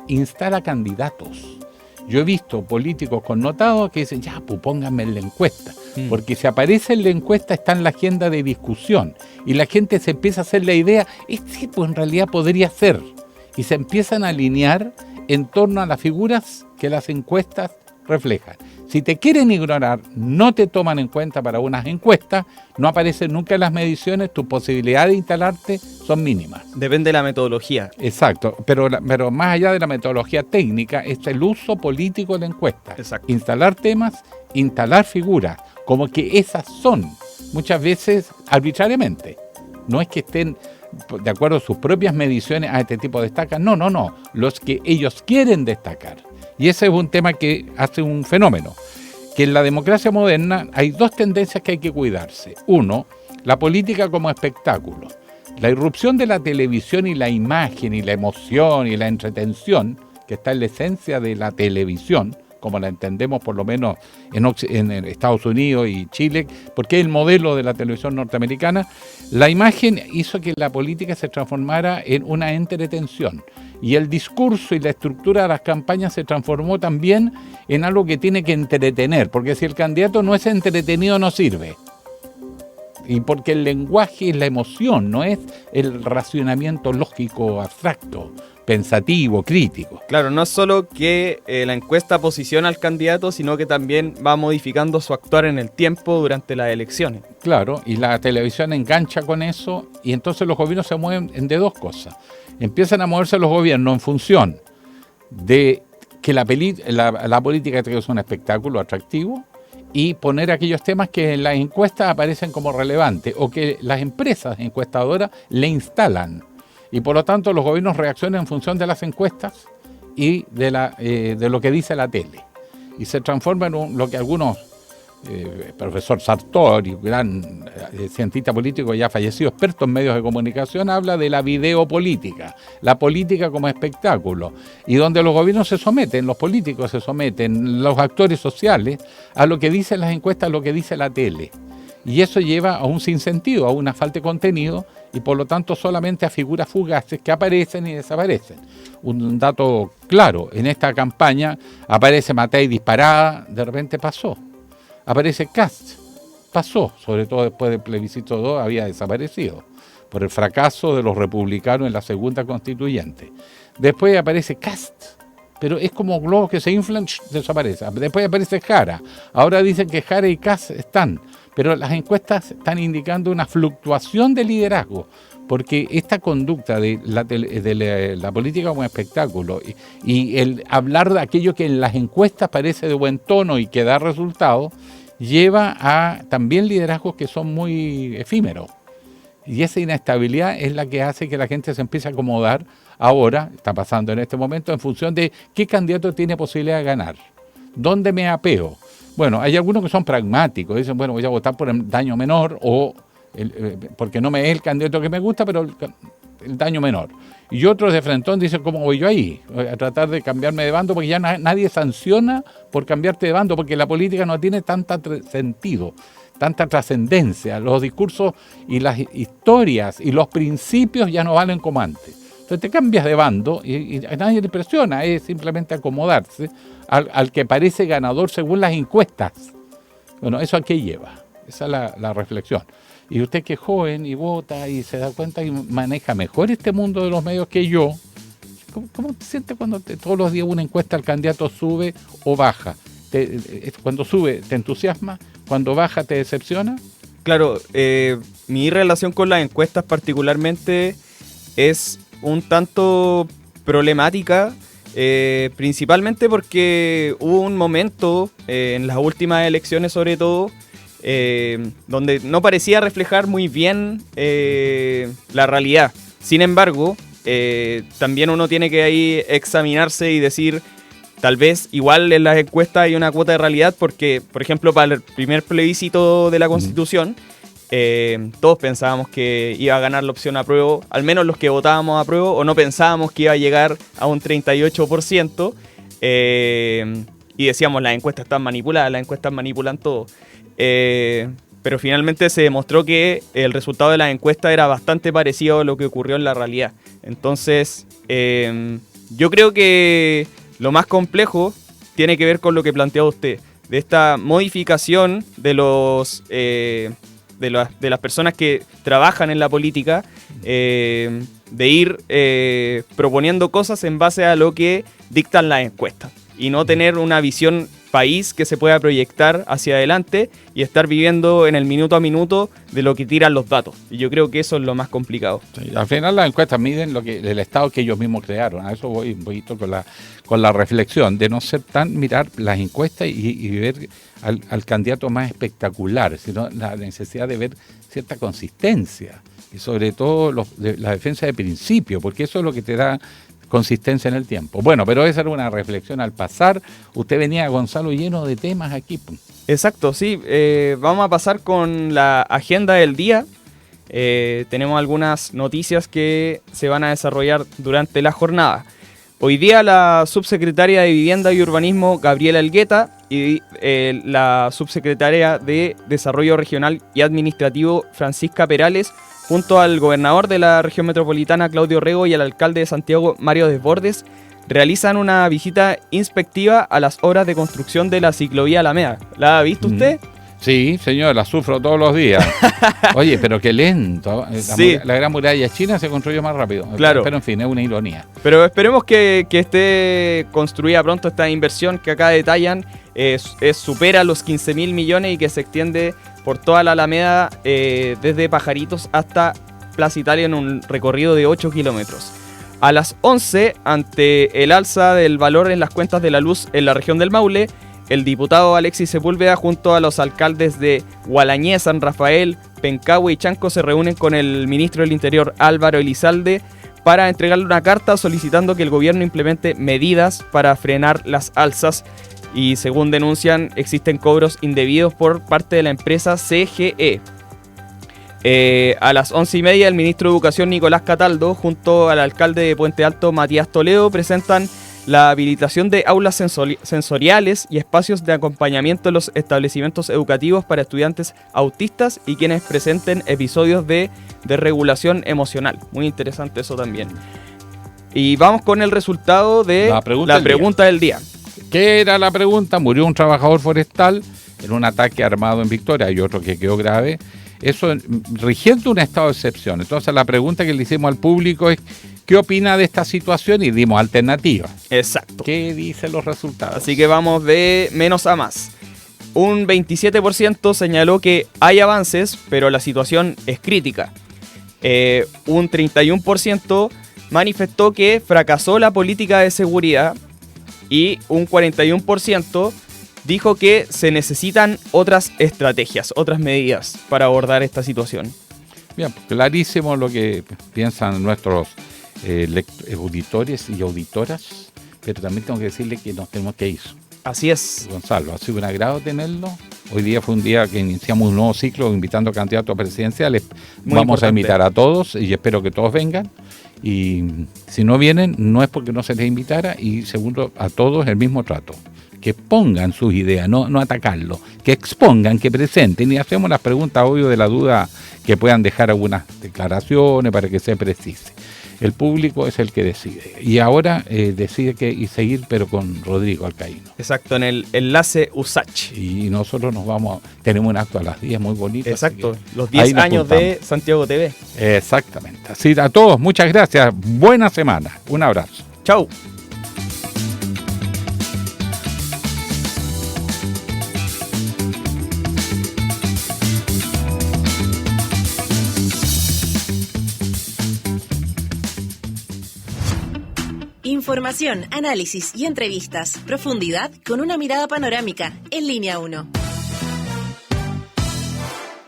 instala candidatos. Yo he visto políticos connotados que dicen, ya, pues pónganme en la encuesta. Porque si aparece en la encuesta está en la agenda de discusión. Y la gente se empieza a hacer la idea, sí, pues en realidad podría ser. Y se empiezan a alinear en torno a las figuras que las encuestas reflejan. Si te quieren ignorar, no te toman en cuenta para unas encuestas, no aparecen nunca en las mediciones, tus posibilidades de instalarte son mínimas. Depende de la metodología. Exacto, pero más allá de la metodología técnica, es el uso político de la encuesta. Exacto. Instalar temas, instalar figuras, como que esas son, muchas veces arbitrariamente. No es que estén de acuerdo a sus propias mediciones, a este tipo destacan, no, los que ellos quieren destacar. Y ese es un tema que hace un fenómeno, que en la democracia moderna hay dos tendencias que hay que cuidarse. Uno, la política como espectáculo. La irrupción de la televisión y la imagen y la emoción y la entretención, que está en la esencia de la televisión, como la entendemos por lo menos en Estados Unidos y Chile, porque es el modelo de la televisión norteamericana, la imagen hizo que la política se transformara en una entretención. Y el discurso y la estructura de las campañas se transformó también en algo que tiene que entretener, porque si el candidato no es entretenido no sirve. Y porque el lenguaje es la emoción, no es el racionamiento lógico, abstracto, pensativo, crítico. Claro, no es solo que la encuesta posiciona al candidato, sino que también va modificando su actuar en el tiempo durante las elecciones. Claro, y la televisión engancha con eso, y entonces los gobiernos se mueven de dos cosas. Empiezan a moverse los gobiernos en función de que la política es un espectáculo atractivo, y poner aquellos temas que en las encuestas aparecen como relevantes o que las empresas encuestadoras le instalan. Y por lo tanto los gobiernos reaccionan en función de las encuestas y de lo que dice la tele. Y se transforma en lo que algunos profesor Sartori, gran cientista político ya fallecido, experto en medios de comunicación, habla de la videopolítica, la política como espectáculo, y donde los gobiernos se someten, los políticos se someten, los actores sociales, a lo que dicen las encuestas, a lo que dice la tele. Y eso lleva a un sinsentido, a una falta de contenido, y por lo tanto solamente a figuras fugaces que aparecen y desaparecen. Un dato claro, en esta campaña aparece Matei disparada, de repente pasó. Aparece Kast, pasó, sobre todo después del plebiscito 2 había desaparecido, por el fracaso de los republicanos en la segunda constituyente. Después aparece Kast, pero es como globos que se inflan, desaparece. Después aparece Jara, ahora dicen que Jara y Kast están, pero las encuestas están indicando una fluctuación de liderazgo, porque esta conducta de la política como espectáculo y el hablar de aquello que en las encuestas parece de buen tono y que da resultados, lleva a también liderazgos que son muy efímeros. Y esa inestabilidad es la que hace que la gente se empiece a acomodar ahora, está pasando en este momento, en función de qué candidato tiene posibilidad de ganar, dónde me apeo. Bueno, hay algunos que son pragmáticos, dicen, bueno, voy a votar por el daño menor o porque no me es el candidato que me gusta, pero el daño menor. Y otros de frentón dicen, ¿cómo voy yo ahí? Voy a tratar de cambiarme de bando, porque ya nadie sanciona por cambiarte de bando, porque la política no tiene tanto sentido, tanta trascendencia. Los discursos y las historias y los principios ya no valen como antes. Entonces te cambias de bando y a nadie le presiona, es simplemente acomodarse al que parece ganador según las encuestas. Bueno, ¿eso a qué lleva? Esa es la reflexión. Y usted que es joven y vota y se da cuenta y maneja mejor este mundo de los medios que yo, ¿cómo te sientes cuando todos los días una encuesta el candidato sube o baja? Cuando sube, ¿te entusiasma? Cuando baja, ¿te decepciona? Claro, mi relación con las encuestas particularmente es un tanto problemática, principalmente porque hubo un momento en las últimas elecciones sobre todo, donde no parecía reflejar muy bien la realidad. Sin embargo, también uno tiene que ahí examinarse y decir, tal vez igual en las encuestas hay una cuota de realidad, porque, por ejemplo, para el primer plebiscito de la Constitución, todos pensábamos que iba a ganar la opción apruebo, al menos los que votábamos apruebo, o no pensábamos que iba a llegar a un 38%, y decíamos, las encuestas están manipuladas, las encuestas manipulan todo. Pero finalmente se demostró que el resultado de la encuesta era bastante parecido a lo que ocurrió en la realidad. Entonces, yo creo que lo más complejo tiene que ver con lo que planteaba usted, de esta modificación de las personas que trabajan en la política, de ir proponiendo cosas en base a lo que dictan las encuestas y no tener una visión país que se pueda proyectar hacia adelante y estar viviendo en el minuto a minuto de lo que tiran los datos. Y yo creo que eso es lo más complicado. Sí, al final las encuestas miden el estado que ellos mismos crearon. A eso voy un poquito con la reflexión de no ser tan mirar las encuestas y ver al candidato más espectacular, sino la necesidad de ver cierta consistencia y sobre todo la defensa de principio, porque eso es lo que te da consistencia en el tiempo. Bueno, pero esa era una reflexión al pasar. Usted venía, Gonzalo, lleno de temas aquí. Exacto, sí. Vamos a pasar con la agenda del día. Tenemos algunas noticias que se van a desarrollar durante la jornada. Hoy día la subsecretaria de Vivienda y Urbanismo, Gabriela Elgueta, y la subsecretaria de Desarrollo Regional y Administrativo, Francisca Perales, junto al gobernador de la región metropolitana, Claudio Rego, y al alcalde de Santiago, Mario Desbordes, realizan una visita inspectiva a las obras de construcción de la ciclovía Alameda. ¿La ha visto usted? Sí, señor, la sufro todos los días. Oye, pero qué lento. Sí. La gran muralla china se construyó más rápido. Claro. Pero en fin, es una ironía. Pero esperemos que esté construida pronto esta inversión que acá detallan. Supera los 15.000 millones y que se extiende por toda la Alameda, desde Pajaritos hasta Plaza Italia, en un recorrido de 8 kilómetros. A las 11, ante el alza del valor en las cuentas de la luz en la región del Maule, el diputado Alexis Sepúlveda junto a los alcaldes de Gualañé, San Rafael, Pencahue y Chanco se reúnen con el ministro del Interior, Álvaro Elizalde, para entregarle una carta solicitando que el gobierno implemente medidas para frenar las alzas Y según denuncian, existen cobros indebidos por parte de la empresa CGE. A las 11:30, el ministro de Educación, Nicolás Cataldo, junto al alcalde de Puente Alto, Matías Toledo, presentan la habilitación de aulas sensoriales y espacios de acompañamiento en los establecimientos educativos para estudiantes autistas y quienes presenten episodios de desregulación emocional. Muy interesante eso también. Y vamos con el resultado de la pregunta del día. ¿Qué era la pregunta? Murió un trabajador forestal en un ataque armado en Victoria, hay otro que quedó grave. Eso rigiendo un estado de excepción. Entonces la pregunta que le hicimos al público es ¿qué opina de esta situación? Y dimos alternativas. Exacto. ¿Qué dicen los resultados? Así que vamos de menos a más. Un 27% señaló que hay avances, pero la situación es crítica. Un 31% manifestó que fracasó la política de seguridad y un 41% dijo que se necesitan otras estrategias, otras medidas para abordar esta situación. Bien, clarísimo lo que piensan nuestros auditores y auditoras, pero también tengo que decirle que nos tenemos que ir. Así es. Gonzalo, ha sido un agrado tenerlo. Hoy día fue un día que iniciamos un nuevo ciclo invitando a candidatos presidenciales. Muy Vamos importante. A invitar a todos y espero que todos vengan. Y si no vienen, no es porque no se les invitara. Y segundo, a todos el mismo trato. Que pongan sus ideas, no atacarlo. Que expongan, que presenten. Y hacemos las preguntas, obvio, de la duda, que puedan dejar algunas declaraciones para que se precise. El público es el que decide. Y ahora decide que seguir, pero con Rodrigo Alcaíno. Exacto, en el enlace USACH. Y nosotros tenemos un acto a las 10 muy bonito. Exacto, los 10 años de Santiago TV. Exactamente. Así a todos, muchas gracias. Buena semana. Un abrazo. Chau. Información, análisis y entrevistas. Profundidad con una mirada panorámica. En Línea 1.